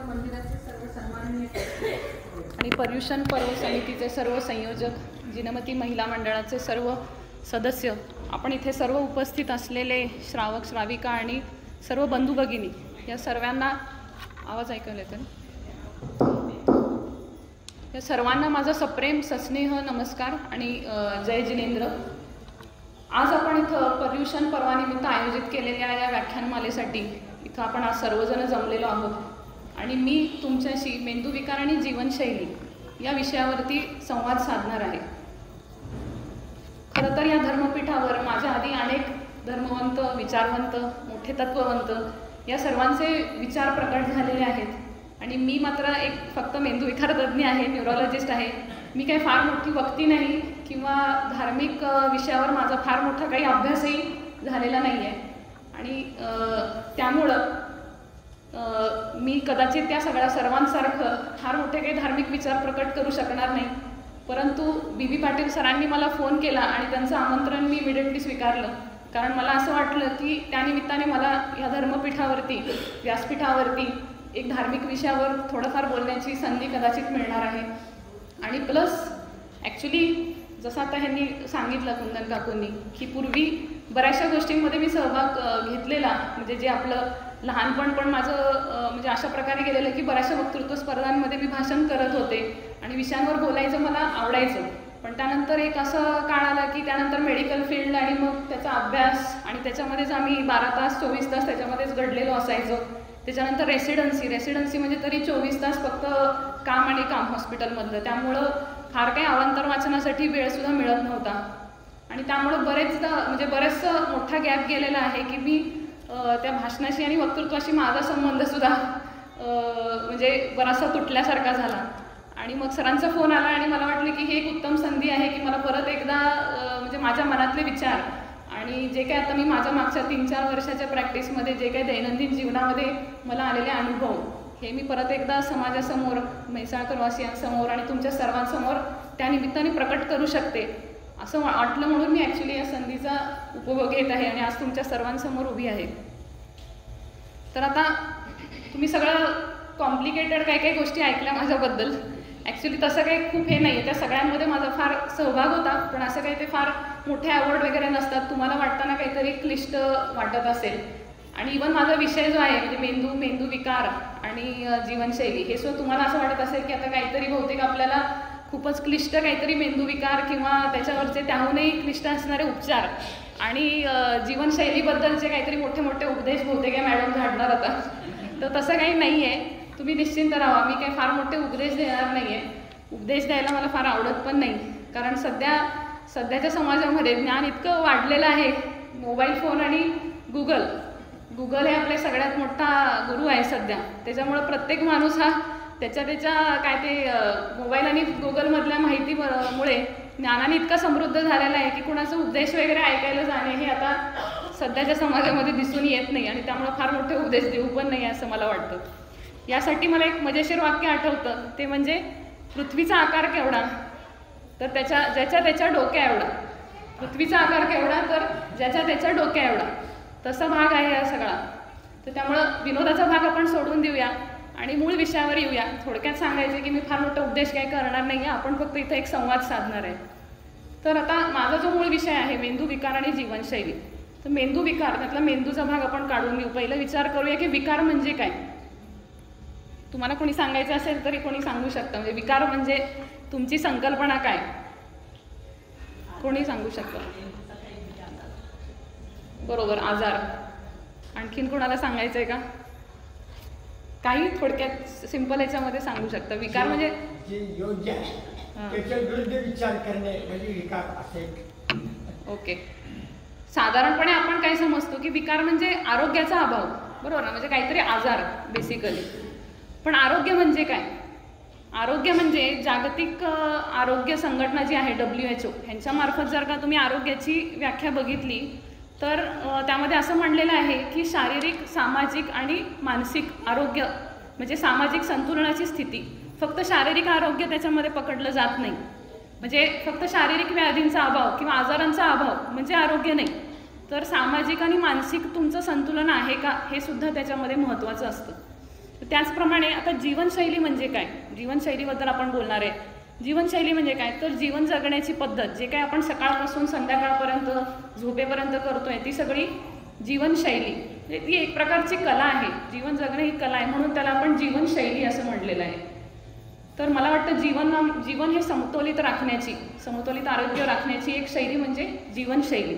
मंदिराचे सर्व सन्माननीय आणि पर्युषण पर्व समितीचे सर्व संयोजक, जिनमती महिला मंडळाचे सर्व सदस्य, आपण इथे सर्व उपस्थित असलेले श्रावक श्राविका आणि सर्व बंधू भगिनी, या सर्वांना आवाज ऐकायला येतो ना, या सर्वांना माझा सप्रेम सस्नेह नमस्कार आणि जय जिनेंद्र. आज आपण इथं पर्युषण पर्वानिमित्त आयोजित केलेल्या या व्याख्यानमालेसाठी इथं आपण आज सर्वजण जमलेलो आहोत आणि मी तुमच्याशी मेंदूविकार आणि जीवनशैली या विषयावरती संवाद साधणार आहे. खरं तर या धर्मपीठावर माझ्या आधी अनेक धर्मवंत, विचारवंत, मोठे तत्ववंत या सर्वांचे विचार प्रकट झालेले आहेत आणि मी मात्र एक फक्त मेंदूविकार तज्ज्ञ आहे, न्यूरोलॉजिस्ट आहे. मी काही फार मोठी वक्ती नाही किंवा धार्मिक विषयावर माझा फार मोठा काही अभ्यासही झालेला नाही आहे आणि त्यामुळं मी कदाचित त्या सर्वांसारखं फार मोठे काही धार्मिक विचार प्रकट करू शकणार नाही. परंतु बी पाटील सरांनी मला फोन केला आणि त्यांचं आमंत्रण मी इमिडिएटली स्वीकारलं, कारण मला असं वाटलं की त्यानिमित्ताने मला या धर्मपीठावरती, व्यासपीठावरती एक धार्मिक विषयावर थोडंफार बोलण्याची संधी कदाचित मिळणार आहे. आणि प्लस ॲक्च्युली जसं आता ह्यांनी सांगितलं कुंदन काकूंनी की पूर्वी बऱ्याचशा गोष्टींमध्ये मी सहभाग घेतलेला, म्हणजे जे आपलं लहानपण पण माझं म्हणजे अशा प्रकारे गेलेलं की बऱ्याचशा वक्तृत्व स्पर्धांमध्ये मी भाषण करत होते आणि विषयांवर बोलायचं मला आवडायचं. पण त्यानंतर एक असं काळ आला की त्यानंतर मेडिकल फील्ड आणि मग त्याचा अभ्यास आणि त्याच्यामध्येच आम्ही 12 तास 24 तास त्याच्यामध्येच घडलेलो असायचो. त्याच्यानंतर रेसिडन्सी म्हणजे तरी 24 तास फक्त काम आणि काम हॉस्पिटलमधलं, त्यामुळं फार काही अवांतर वाचनासाठी वेळसुद्धा मिळत नव्हता आणि त्यामुळं बरेच मोठा गॅप गेलेला आहे की मी त्या भाषणाशी आणि वक्तृत्वाशी माझा संबंधसुद्धा म्हणजे बराचसा तुटल्यासारखा झाला. आणि मग सरांचा फोन आला आणि मला वाटलं की ही एक उत्तम संधी आहे की मला परत एकदा म्हणजे माझ्या मनातले विचार आणि जे काही आता मी माझ्या मागच्या 3-4 वर्षाच्या प्रॅक्टिसमध्ये जे काही दैनंदिन जीवनामध्ये मला आलेले अनुभव हे मी परत एकदा समाजासमोर, म्हैसाळकरवासियांसमोर आणि तुमच्या सर्वांसमोर त्यानिमित्ताने प्रकट करू शकते असं वाटलं, म्हणून मी ॲक्च्युली या संधीचा उपभोग घेत आहे आणि आज तुमच्या सर्वांसमोर उभी आहे. तर आता तुम्ही सगळं कॉम्प्लिकेटेड काही गोष्टी ऐकल्या माझ्याबद्दल. ॲक्च्युली तसं काही खूप हे नाही आहे, त्या सगळ्यांमध्ये माझा फार सहभाग होता, पण असं काही ते फार मोठे अवॉर्ड वगैरे नसतात. तुम्हाला वाटताना काहीतरी क्लिष्ट वाटत असेल आणि इवन माझा विषय जो आहे म्हणजे मेंदूविकार आणि जीवनशैली हे सुद्धा तुम्हाला असं वाटत असेल की आता काहीतरी बहुतेक आपल्याला खूपच क्लिष्ट काहीतरी मेंदूविकार किंवा त्याच्यावरचे त्याहूनही क्लिष्ट असणारे उपचार आणि जीवनशैलीबद्दलचे काहीतरी मोठे मोठे उपदेश बहुतेक मॅडम झाडणार होता. तर तसं काही नाही आहे, तुम्ही निश्चिंत राहा. मी काही फार मोठे उपदेश देणार नाही आहे. उपदेश द्यायला मला फार आवडत पण नाही, कारण सध्याच्या समाजामध्ये ज्ञान इतकं वाढलेलं आहे. मोबाईल फोन आणि गुगल हे आपले सगळ्यात मोठा गुरु आहे सध्या. त्याच्यामुळं प्रत्येक माणूस हा त्याच्या काय ते मोबाईल आणि गुगलमधल्या माहितीमुळे ज्ञानाने इतका समृद्ध झालेला आहे की कुणाचा उपदेश वगैरे ऐकायला जाणे हे आता सध्याच्या समाजामध्ये दिसून येत नाही आणि त्यामुळं फार मोठे उपदेश देऊ पण नाही असं मला वाटतं. यासाठी मला एक मजेशीर वाक्य आठवतं, ते म्हणजे पृथ्वीचा आकार केवढा तर ज्याच्या डोक्या एवढा. पृथ्वीचा आकार केवढा तर ज्याच्या डोक्या एवढा, तसा भाग आहे हा सगळा. तर त्यामुळं विनोदाचा भाग आपण सोडून देऊया आणि मूळ विषयावर येऊया. थोडक्यात सांगायचे की मी फार मोठा उपदेश काही करणार नाही आहे, आपण फक्त इथं एक संवाद साधणार आहे. तर आता माझा जो मूळ विषय आहे मेंदूविकार आणि जीवनशैली. तर मेंदूविकार, त्यातला मेंदूचा भाग आपण काढून घेऊ. पहिला विचार करूया की विकार म्हणजे काय. तुम्हाला कोणी सांगायचं असेल तरी कोणी सांगू शकतं, म्हणजे विकार म्हणजे तुमची संकल्पना काय, कोणी सांगू शकतं. बरोबर, आजार. आणखीन कोणाला सांगायचं आहे का? काही थोडक्यात सिंपल याच्यामध्ये सांगू शकता. विकार म्हणजे जे योग्य आहे त्याच्या विरुद्ध विचार करणे म्हणजे विकार असेल. ओके. साधारणपणे आपण काय समजतो की विकार म्हणजे आरोग्याचा अभाव, बरोबर ना, म्हणजे काहीतरी आजार बेसिकली. पण आरोग्य म्हणजे काय? आरोग्य म्हणजे जागतिक आरोग्य संघटना जी आहे WHO ह्यांच्यामार्फत जर का तुम्ही आरोग्याची व्याख्या बघितली तर त्यामध्ये असं म्हणलेलं आहे की शारीरिक, सामाजिक आणि मानसिक आरोग्य म्हणजे सामाजिक संतुलनाची स्थिती. फक्त शारीरिक आरोग्य त्याच्यामध्ये पकडलं जात नाही, म्हणजे फक्त शारीरिक व्याधींचा अभाव किंवा आजारांचा अभाव म्हणजे आरोग्य नाही, तर सामाजिक आणि मानसिक तुमचं संतुलन आहे का हे सुद्धा त्याच्यामध्ये महत्त्वाचं असतं. त्याचप्रमाणे आता जीवनशैली म्हणजे काय, जीवनशैलीबद्दल आपण बोलणार आहे. जीवनशैली म्हणजे काय, तर जीवन जगण्याची पद्धत, जे काय आपण सकाळपासून संध्याकाळपर्यंत झोपेपर्यंत करतोय ती सगळी जीवनशैली. ती एक प्रकारची कला आहे. जीवन जगणं ही कला आहे, म्हणून त्याला आपण जीवनशैली असं म्हटलेलं आहे. तर मला वाटतं जीवन हे समतोलित आरोग्य राखण्याची एक शैली म्हणजे जीवनशैली.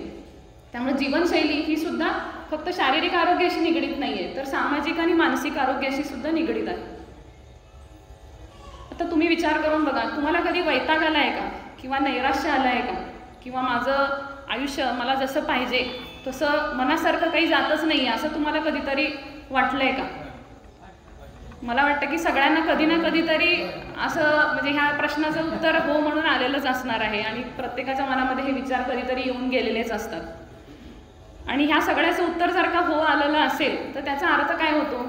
त्यामुळे जीवनशैली ही सुद्धा फक्त शारीरिक आरोग्याशी निगडीत नाही आहे, तर सामाजिक आणि मानसिक आरोग्याशी सुद्धा निगडीत आहे. आता तुम्ही विचार करून बघा, तुम्हाला कधी वैताग आला आहे का, किंवा नैराश्य आलं आहे का, किंवा माझं आयुष्य मला जसं पाहिजे तसं मनासारखं काही जातच नाही आहे असं तुम्हाला कधीतरी वाटलं आहे का? मला वाटतं की सगळ्यांना कधी ना कधीतरी असं म्हणजे ह्या प्रश्नाचं उत्तर हो म्हणून आलेलंच असणार आहे, आणि प्रत्येकाच्या मनामध्ये हे विचार कधीतरी येऊन गेलेलेच असतात. आणि ह्या सगळ्याचं उत्तर जर का हो आलेलं असेल तर त्याचा अर्थ काय होतो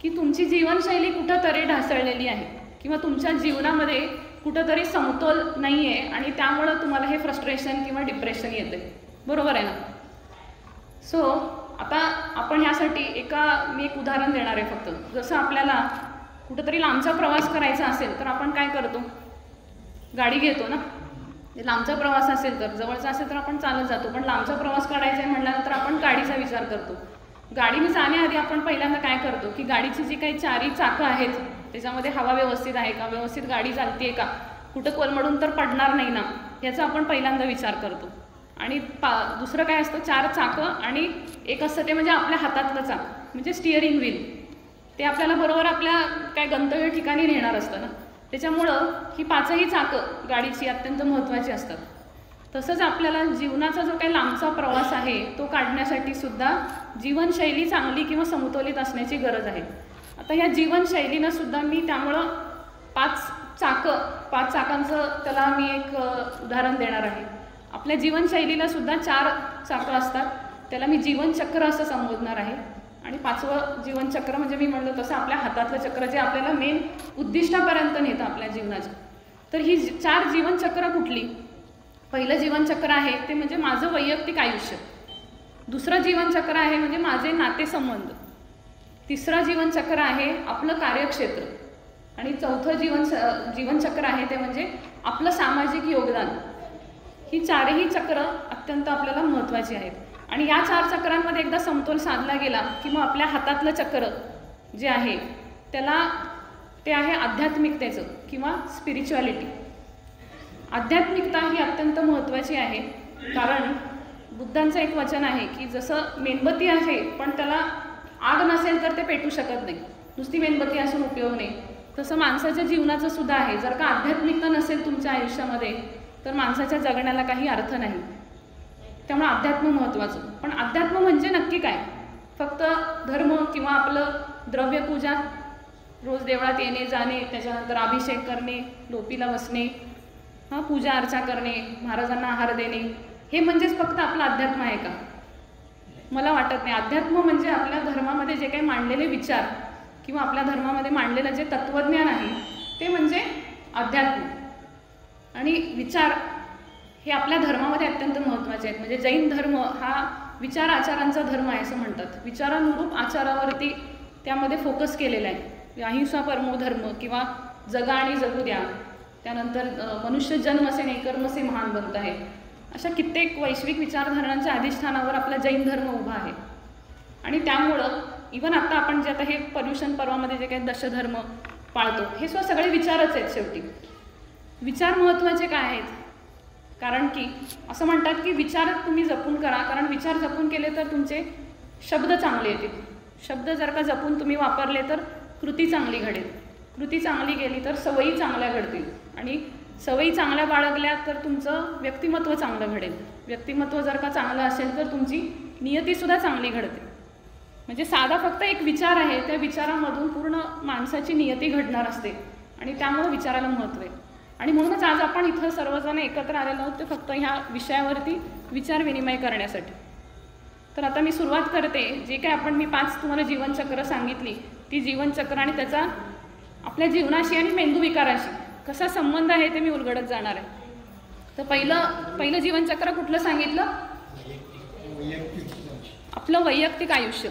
की तुमची जीवनशैली कुठंतरी ढासळलेली आहे, किंवा तुमच्या जीवनामध्ये कुठंतरी समतोल नाही आहे, आणि त्यामुळं तुम्हाला हे फ्रस्ट्रेशन किंवा डिप्रेशन येते. बरोबर आहे ना? सो आता आपण ह्यासाठी मी एक उदाहरण देणार आहे फक्त. जसं आपल्याला कुठंतरी लांबचा प्रवास करायचा असेल तर आपण काय करतो, गाडी घेतो ना. लांबचा प्रवास असेल तर, जवळचा असेल तर आपण चालत जातो, पण लांबचा प्रवास काढायचा आहे म्हटल्यानंतर आपण गाडीचा विचार करतो. गाडीने जाण्याआधी आपण पहिल्यांदा काय करतो की गाडीची जी काही चारी चाकं आहेत त्याच्यामध्ये हवा व्यवस्थित आहे का, व्यवस्थित गाडी चालते का, कुठं कोलमडून तर पडणार नाही ना, याचा आपण पहिल्यांदा विचार करतो. आणि दुसरं काय असतं, 4 चाकं आणि एक असतं ते म्हणजे आपल्या हातातलं चाक म्हणजे स्टिअरिंग व्हील. ते आपल्याला बरोबर आपल्या काय गंतव्य ठिकाणी नेणार असतं ना. त्याच्यामुळं ही 5ही चाकं गाडीची अत्यंत महत्त्वाची असतात. तसंच आपल्याला जीवनाचा जो काही लांबचा प्रवास आहे तो काढण्यासाठी सुद्धा जीवनशैली चांगली किंवा समतोलित असण्याची गरज आहे. आता ह्या जीवनशैलीनं सुद्धा मी त्यामुळं 5 चाकांचं त्याला मी एक उदाहरण देणार आहे. आपल्या जीवनशैलीला सुद्धा 4 चाकं असतात, त्याला मी जीवनचक्र असं संबोधणार आहे. आणि 5वं जीवनचक्र म्हणजे मी म्हणलं तसं आपल्या हातातलं चक्र, जे आपल्याला मेन उद्दिष्टापर्यंत नेतं आपल्या जीवनाचं. तर ही 4 जीवनचक्र कुठली? पहिलं जीवनचक्र आहे ते म्हणजे माझं वैयक्तिक आयुष्य. दुसरं जीवनचक्र आहे म्हणजे माझे नातेसंबंध. तिसरं जीवनचक्र आहे आपलं कार्यक्षेत्र. आणि चौथं जीवनचक्र आहे ते म्हणजे आपलं सामाजिक योगदान. ही 4ही चक्र अत्यंत आपल्याला महत्त्वाची आहेत. आणि या 4 चक्रांमध्ये एकदा समतोल साधला गेला की मग आपल्या हातातलं चक्र जे आहे ते आहे आध्यात्मिकतेचं किंवा स्पिरिच्युअलिटी. आध्यात्मिकता ही अत्यंत महत्त्वाची आहे, कारण बुद्धांचं एक वचन आहे की जसं मेणबत्ती आहे पण त्याला आग नसेल तर ते पेटू शकत नाही, नुसती मेणबत्ती असून उपयोग नाही, तसं माणसाच्या जीवनाचं सुद्धा आहे. जर का आध्यात्मिकता नसेल तुमच्या आयुष्यामध्ये तर माणसाच्या जगण्याला काही अर्थ नाही. त्यामुळे अध्यात्म महत्त्वाचं. पण अध्यात्म म्हणजे नक्की काय? फक्त धर्म किंवा आपलं द्रव्यपूजा, रोज देवळात येणे जाणे, त्याच्यानंतर अभिषेक करणे, लोपीला बसणे, पूजा अर्चा करणे, महाराजांना आहार देणे, हे म्हणजेच फक्त आपलं अध्यात्म आहे का? मला वाटत नाही. अध्यात्म म्हणजे आपल्या धर्मामध्ये जे काही मांडलेले विचार किंवा आपल्या धर्मामध्ये मांडलेलं जे तत्त्वज्ञान आहे ते म्हणजे अध्यात्म. आणि विचार हे आपल्या धर्मामध्ये अत्यंत महत्त्वाचे आहेत. म्हणजे जैन धर्म हा विचार आचारांचा धर्म आहे असं म्हणतात. विचारानुरूप आचारावरती त्यामध्ये फोकस केलेला आहे. अहिंसा परमो धर्म किंवा जगा आणि जगू द्या, त्यानंतर मनुष्य जन्मसे नाही कर्मसे महान बनत आहे, अशा कित्येक वैश्विक विचारधारणांच्या अधिष्ठानावर आपला जैन धर्म उभा आहे. आणि त्यामुळं इवन आता आपण जे आता हे पर्युषण पर्वामध्ये जे काही दशधर्म पाळतो हे सगळे विचारच आहेत. शेवटी विचार महत्त्वाचे काय आहेत? कारण की असं म्हणतात की विचार तुम्ही जपून करा, कारण विचार जपून केले तर तुमचे शब्द चांगले येतील. शब्द जर का जपून तुम्ही वापरले तर कृती चांगली घडेल. कृती चांगली गेली तर सवयी चांगल्या घडतील, आणि सवयी चांगल्या बाळगल्या तर तुमचं व्यक्तिमत्व चांगलं घडेल. व्यक्तिमत्व जर का चांगलं असेल तर तुमची नियतीसुद्धा चांगली घडते. म्हणजे साधा फक्त एक विचार आहे, त्या विचारामधून पूर्ण माणसाची नियती घडणार असते, आणि त्यामुळे विचाराला महत्त्व आहे. आणि म्हणूनच आज आपण इथं सर्वजण एकत्र आलेलो आहोत ते फक्त ह्या विषयावरती विचार विनिमय करण्यासाठी. तर आता मी सुरुवात करते. जे काय आपण मी 5 तुम्हाला जीवनचक्र सांगितली, ती जीवनचक्र आणि त्याचा आपल्या जीवनाशी आणि मेंदूविकाराशी कसा संबंध आहे ते मी उलगडत जाणार आहे. तर पहिलं जीवनचक्र कुठलं सांगितलं? वैयक्तिक आपलं वैयक्तिक आयुष्य.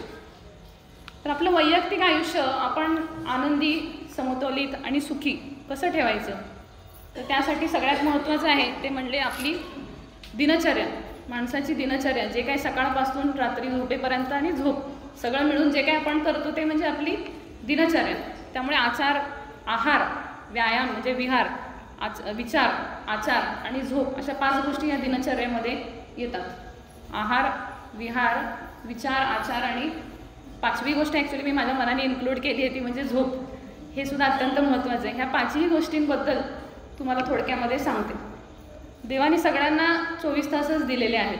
तर आपलं वैयक्तिक आयुष्य आपण आनंदी, समतोलित आणि सुखी कसं ठेवायचं, तर त्यासाठी सगळ्यात महत्त्वाचं आहे ते म्हणजे आपली दिनचर्या. माणसाची दिनचर्या, जे काही सकाळपासून रात्री झोपेपर्यंत आणि झोप सगळं मिळून जे काही आपण करतो ते म्हणजे आपली दिनचर्या. त्यामुळे आचार, आहार, व्यायाम म्हणजे विहार, विचार, आचार आणि झोप अशा 5 गोष्टी या दिनचर्येमध्ये येतात. आहार, विहार, विचार, आचार आणि 5वी गोष्ट ॲक्च्युली मी माझ्या मनाने इन्क्लूड केली आहे ती म्हणजे झोप. हे सुद्धा अत्यंत महत्त्वाचं आहे. ह्या 5ही गोष्टींबद्दल तुम्हाला थोडक्यामध्ये सांगते. देवाने सगळ्यांना 24 तासच दिलेले आहेत.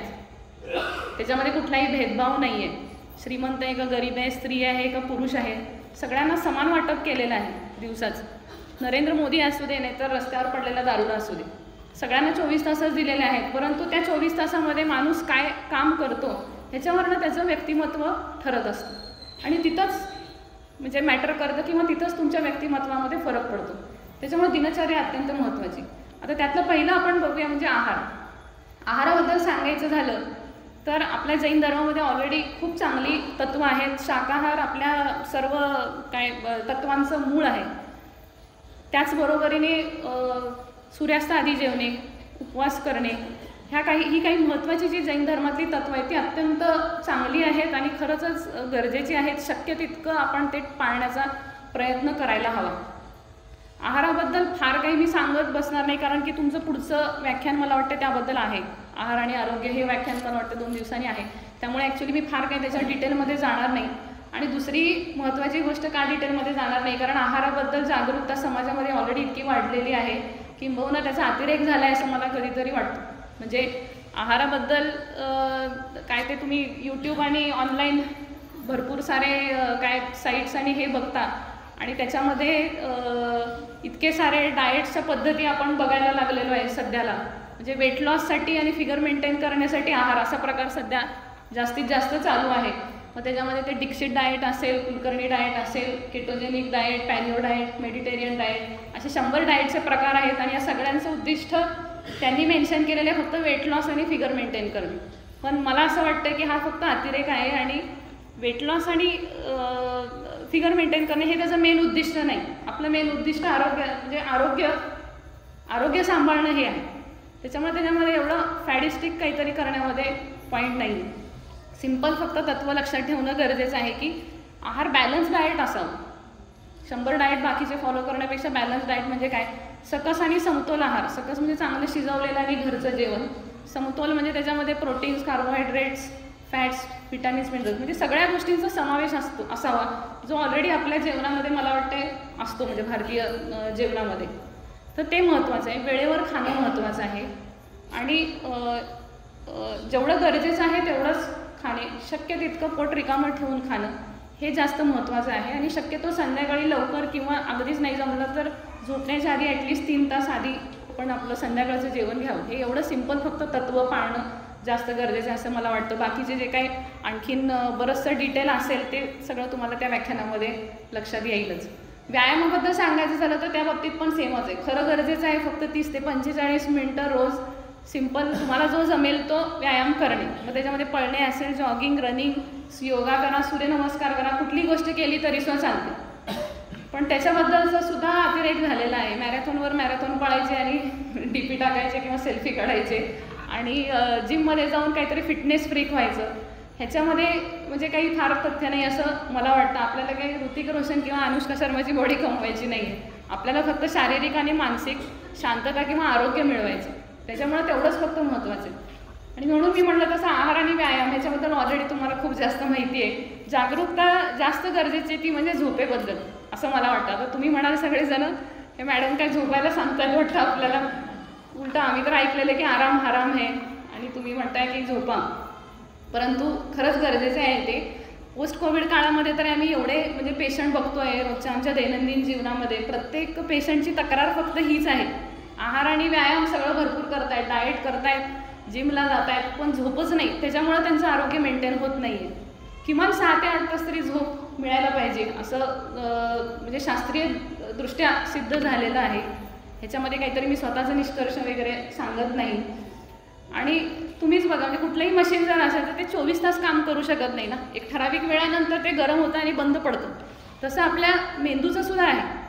त्याच्यामध्ये कुठलाही भेदभाव नाही आहे. श्रीमंत आहे का गरीब आहे, स्त्री आहे का पुरुष आहे, सगळ्यांना समान वाटप केलेलं आहे दिवसाचं. नरेंद्र मोदी असू दे नाही तर रस्त्यावर पडलेला दारुडा असू दे, सगळ्यांना 24 तासच दिलेले आहेत. परंतु त्या 24 तासामध्ये माणूस काय काम करतो ह्याच्यावरनं त्याचं व्यक्तिमत्व ठरत असतं आणि तिथंच म्हणजे मॅटर करतं किंवा तिथंच तुमच्या व्यक्तिमत्वामध्ये फरक पडतो. त्याच्यामुळे दिनचर्या अत्यंत महत्त्वाची. आता त्यातलं पहिलं आपण बघूया म्हणजे आहार. आहाराबद्दल सांगायचं झालं तर आपल्या जैन धर्मामध्ये ऑलरेडी खूप चांगली तत्त्व आहेत. शाकाहार आपल्या सर्व काय तत्वांचं मूळ आहे. त्याचबरोबरीने सूर्यास्ताआधी जेवणे, उपवास करणे, ही काही महत्त्वाची जी जैन धर्मातली तत्त्व आहेत ती अत्यंत चांगली आहेत आणि खरंच गरजेची आहेत. शक्य तितकं आपण ते पाळण्याचा प्रयत्न करायला हवा. आहाराबद्दल फार काही मी सांगत बसणार नाही कारण की तुमचं पुढचं व्याख्यान मला वाटतं त्याबद्दल आहे. आहार आणि आरोग्य हे व्याख्यान मला वाटतं 2 दिवसांनी आहे. त्यामुळे ॲक्च्युली मी फार काही त्याच्या डिटेलमध्ये जाणार नाही. आणि दुसरी महत्त्वाची गोष्ट का डिटेलमध्ये जाणार नाही कारण आहाराबद्दल जागरूकता समाजामध्ये ऑलरेडी इतकी वाढलेली आहे की बहुना त्याचा अतिरेक झाला आहे असं मला कधीतरी वाटतं. म्हणजे आहाराबद्दल काय ते तुम्ही यूट्यूब आणि ऑनलाईन भरपूर सारे काय साईट्स आणि हे बघता आणि त्याच्यामध्ये इतके सारे डाएट्सच्या पद्धती आपण बघायला लागलेलो आहे सध्याला. म्हणजे वेट लॉससाठी आणि फिगर मेंटेन करण्यासाठी आहार असा प्रकार सध्या जास्तीत जास्त चालू आहे. मग त्याच्यामध्ये ते डिक्सिट डाएट असेल, कुलकर्णी डाएट असेल, ketogenic diet, paleo diet, Mediterranean diet असे 100 डाएटचे प्रकार आहेत आणि या सगळ्यांचं उद्दिष्ट त्यांनी मेन्शन केलेलं आहे फक्त वेट लॉस आणि फिगर मेंटेन करणे. पण मला असं वाटतं की हा फक्त अतिरेक आहे आणि वेट लॉस आणि फिगर मेंटेन करणे हे त्याचं मेन उद्दिष्ट नाही. आपलं मेन उद्दिष्ट आरोग्य सांभाळणं हे आहे. त्याच्यामध्ये एवढं फॅडिस्टिक काहीतरी करण्यामध्ये पॉईंट नाही. सिंपल फक्त तत्त्व लक्षात ठेवणं गरजेचं आहे की आहार बॅलन्स डाएट असावं. 100 डाएट बाकीचे फॉलो करण्यापेक्षा बॅलन्स डाएट म्हणजे काय, सकस आणि समतोल आहार. सकस म्हणजे चांगलं शिजवलेलं आणि घरचं जेवण. समतोल म्हणजे त्याच्यामध्ये proteins, carbohydrates, fats, vitamins, minerals म्हणजे सगळ्या गोष्टींचा समावेश असावा जो ऑलरेडी आपल्या जेवणामध्ये मला वाटते असतो म्हणजे भारतीय जेवणामध्ये. तर ते महत्त्वाचं आहे. वेळेवर खाणं महत्त्वाचं आहे आणि जेवढं गरजेचं आहे तेवढंच खाणे, शक्य तितकं पोट रिकामं ठेवून खाणं हे जास्त महत्त्वाचं आहे. आणि शक्यतो संध्याकाळी लवकर किंवा अगदीच नाही जमलं तर झोपण्याच्या आधी ॲटलिस्ट 3 तास आधी आपण आपलं संध्याकाळचं जेवण घ्यावं. हे एवढं सिंपल फक्त तत्त्व पाळणं जास्त गरजेचं आहे असं मला वाटतं. बाकीचे जे काही आणखीन बरंचसं डिटेल असेल ते सगळं तुम्हाला त्या व्याख्यानामध्ये लक्षात येईलच. व्यायामाबद्दल सांगायचं झालं तर त्या बाबतीत पण सेमच आहे. खरं गरजेचं आहे फक्त 30 ते 45 मिनटं रोज सिंपल तुम्हाला जो जमेल तो व्यायाम करणे. मग त्याच्यामध्ये पळणे असेल, जॉगिंग, रनिंग, योगा करा, सूर्यनमस्कार करा, कुठली गोष्ट केली तरीसुद्धा चालते. पण त्याच्याबद्दलचा सुद्धा अतिरेक झालेला आहे. मॅरेथॉन पळायचे आणि DP टाकायचे किंवा सेल्फी काढायचे आणि जिममध्ये जाऊन काहीतरी फिटनेस फ्रीक व्हायचं. ह्याच्यामध्ये म्हणजे काही फार तथ्य नाही असं मला वाटतं. आपल्याला काही ऋतिक रोशन किंवा अनुष्का शर्माची बॉडी कमवायची नाही आहे. आपल्याला फक्त शारीरिक आणि मानसिक शांतता किंवा आरोग्य मिळवायचं. त्याच्यामुळे तेवढंच फक्त महत्त्वाचं आहे. आणि म्हणून मी म्हटलं तसं आहार आणि व्यायाम ह्याच्याबद्दल ऑलरेडी तुम्हाला खूप जास्त माहिती आहे. जागरूकता जास्त गरजेची ती म्हणजे झोपेबद्दल असं मला वाटतं. आता तुम्ही म्हणाल सगळेजण हे मॅडम काय झोपायला सांगताय वाटतं आपल्याला. उलटं आम्ही तर ऐकलेलं की आराम हराम आहे आणि तुम्ही म्हणताय की झोपा. परंतु खरंच गरजेचं आहे ते. पोस्ट कोविड काळामध्ये तर आम्ही एवढे म्हणजे पेशंट बघतो आहे रोजच्या आमच्या दैनंदिन जीवनामध्ये. प्रत्येक पेशंटची तक्रार फक्त हीच आहे, आहार आणि व्यायाम सगळं भरपूर करतायत, डाएट करतायत, जिमला जात आहेत, पण झोपच नाही. त्याच्यामुळे त्यांचं आरोग्य मेंटेन होत नाही आहे. किमान 6 ते 8 तास तरी झोप मिळायला पाहिजे असं म्हणजे शास्त्रीय दृष्ट्या सिद्ध झालेलं आहे. ह्याच्यामध्ये काहीतरी मी स्वतःचा निष्कर्ष वगैरे सांगत नाही. आणि तुम्हीच बघा, म्हणजे कुठलंही मशीन जर असेल तर ते 24 तास काम करू शकत नाही ना, एक ठराविक वेळानंतर ते गरम होतं आणि बंद पडतं. तसं आपल्या मेंदूचं सुद्धा आहे.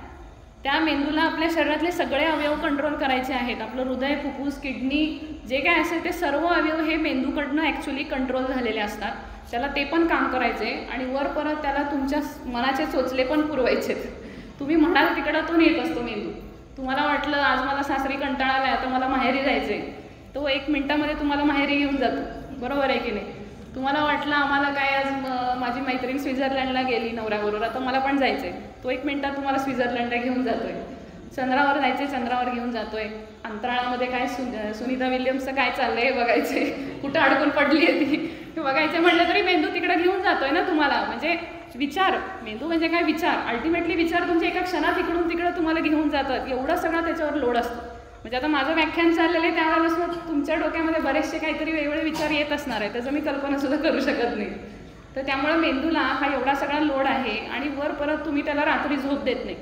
त्या मेंदूला आपल्या शरीरातले सगळे अवयव कंट्रोल करायचे आहेत. आपलं हृदय, फुफ्फुस, किडनी जे काय असेल ते सर्व अवयव हे मेंदूकडनं ॲक्च्युली कंट्रोल झालेले असतात. त्याला ते पण काम करायचे आणि वर परत त्याला तुमच्या मनाचे चोचले पण पुरवायचे. तुम्ही म्हणाल तिकडं तो नेत असतो मेंदू. तुम्हाला वाटलं आज मला सासरी कंटाळा आला, आता मला माहेरी जायचे, तो 1 मिनिटामध्ये तुम्हाला माहेरी घेऊन जातो. बरोबर आहे की नाही? तुम्हाला वाटलं आम्हाला काय आज माझी मैत्रीण स्वित्झर्लंडला गेली नवऱ्याबरोबर, आता मला पण जायचं आहे, तो 1 मिनिटात तुम्हाला स्वित्झर्लंडला घेऊन जातोय. चंद्रावर जायचे, चंद्रावर घेऊन जातोय. अंतराळामध्ये काय सुनीता विल्यम्सचं काय चाललंय हे बघायचे, कुठं अडकून पडली आहे ती हे बघायचं म्हटलं तरी मेंदू तिकडे घेऊन जातोय ना तुम्हाला. म्हणजे विचार, मेंदू म्हणजे काय विचार, अल्टिमेटली विचार तुमचे एका क्षणात इकडून तिकडं तुम्हाला घेऊन जातात. एवढा सगळा त्याच्यावर लोड असतो. म्हणजे आता माझं व्याख्यान चाललेलं आहे त्यावेळेला तुमच्या डोक्यामध्ये बरेचसे काहीतरी वेगवेगळे विचार येत असणार आहे, त्याचं मी कल्पनासुद्धा करू शकत नाही. तर त्यामुळे मेंदूला हा एवढा सगळा लोड आहे आणि वर परत तुम्ही त्याला रात्री झोप देत नाही.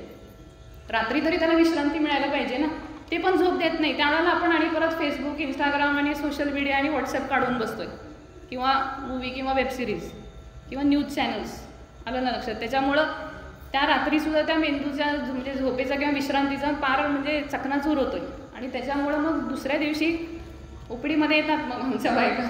रात्री तरी त्याला विश्रांती मिळायला पाहिजे ना, ते पण झोप देत नाही. त्यावेळेला आपण आणि परत फेसबुक, इंस्टाग्राम आणि सोशल मीडिया आणि व्हॉट्सअप काढून बसतोय, किंवा मूवी किंवा वेबसिरीज किंवा न्यूज चॅनल्स. आलं ना लक्षात? त्याच्यामुळं त्या रात्रीसुद्धा त्या मेंदूच्या म्हणजे झोपेचा किंवा विश्रांतीचा पार म्हणजे चकनाचूर होतोय. आणि त्याच्यामुळं मग दुसऱ्या दिवशी ओपीडीमध्ये येतात मग आमच्या बायका,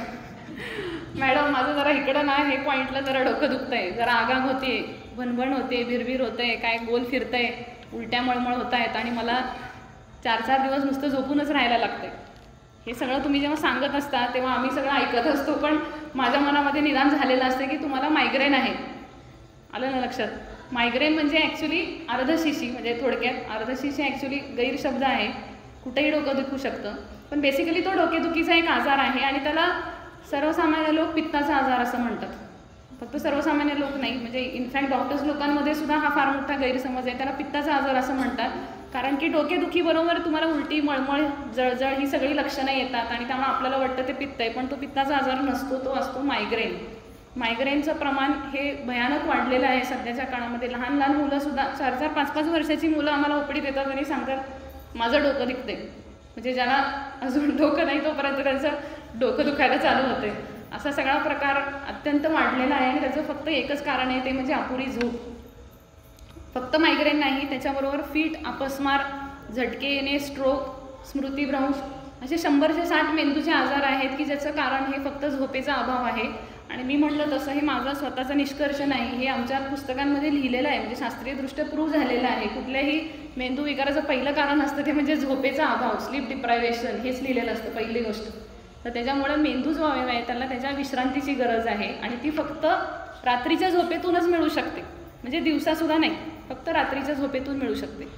मॅडम माझं जरा इकडं ना हे पॉईंटला जरा डोकं दुखतंय, जरा आगाग होते, भणभण होते, भिरभिर होतंय, काय गोल फिरतंय, उलट्या मळमळ होत आहेत आणि मला 4-4 दिवस नुसतं झोपूनच राहायला लागतंय. हे सगळं तुम्ही जेव्हा सांगत असता तेव्हा आम्ही सगळं ऐकत असतो, पण माझ्या मनामध्ये निदान झालेलं असतं की तुम्हाला मायग्रेन आहे. आलं ना लक्षात? मायग्रेन म्हणजे ॲक्च्युली अर्धशिशी, म्हणजे थोडक्यात अर्धशिशी ॲक्च्युली गैरशब्द आहे. कुठेही डोकं दुखू शकतं, पण बेसिकली तो डोकेदुखीचा एक आजार आहे आणि त्याला सर्वसामान्य लोक पित्ताचा आजार असं म्हणतात. फक्त सर्वसामान्य लोक नाही, म्हणजे इनफॅक्ट डॉक्टर्स लोकांमध्ये सुद्धा हा फार मोठा गैरसमज आहे. त्याला पित्ताचा आजार असं म्हणतात कारण की डोकेदुखीबरोबर तुम्हाला उलटी, मळमळ, जळजळ ही सगळी लक्षणं येतात आणि त्यामुळे आपल्याला वाटतं ते पित्त आहे, पण तो पित्ताचा आजार नसतो, तो असतो मायग्रेन. मायग्रेनचं प्रमाण हे भयानक वाढलेलं आहे सध्याच्या काळामध्ये. लहान लहान मुलंसुद्धा 4-4, 5-5 वर्षाची मुलं आम्हाला ओपडीत येतात आणि सांगतात माझं डोकं दुखते. म्हणजे ज्याला अजून डोकं नाही तोपर्यंत त्यांचं डोकं दुखायला चालू होते. असा सगळा प्रकार अत्यंत वाढलेला आहे आणि त्याचं फक्त एकच कारण आहे, ते म्हणजे अपुरी झोप. फक्त मायग्रेन नाही, त्याच्याबरोबर फीट, अपस्मार, झटके येणे, स्ट्रोक, स्मृतिभ्रंश असे 100-160 मेंदूचे आजार आहेत की ज्याचं कारण हे फक्त झोपेचा अभाव आहे. आणि मी म्हटलं तसं हे माझा स्वतःचा निष्कर्ष नाही, हे आमच्या पुस्तकांमध्ये लिहिलेलं आहे, म्हणजे शास्त्रीयदृष्ट्या प्रूव्ह झालेलं आहे. कुठल्याही मेंदू विकाराचं पहिलं कारण असतं ते म्हणजे झोपेचा अभाव, स्लीप डिप्रायव्हेशन, हेच लिहिलेलं असतं पहिली गोष्ट. तर त्याच्यामुळे मेंदू जो अवयव आहे त्याला त्याच्या विश्रांतीची गरज आहे आणि ती फक्त रात्रीच्या झोपेतूनच मिळू शकते. म्हणजे दिवसासुद्धा नाही, फक्त रात्रीच्या झोपेतून मिळू शकते.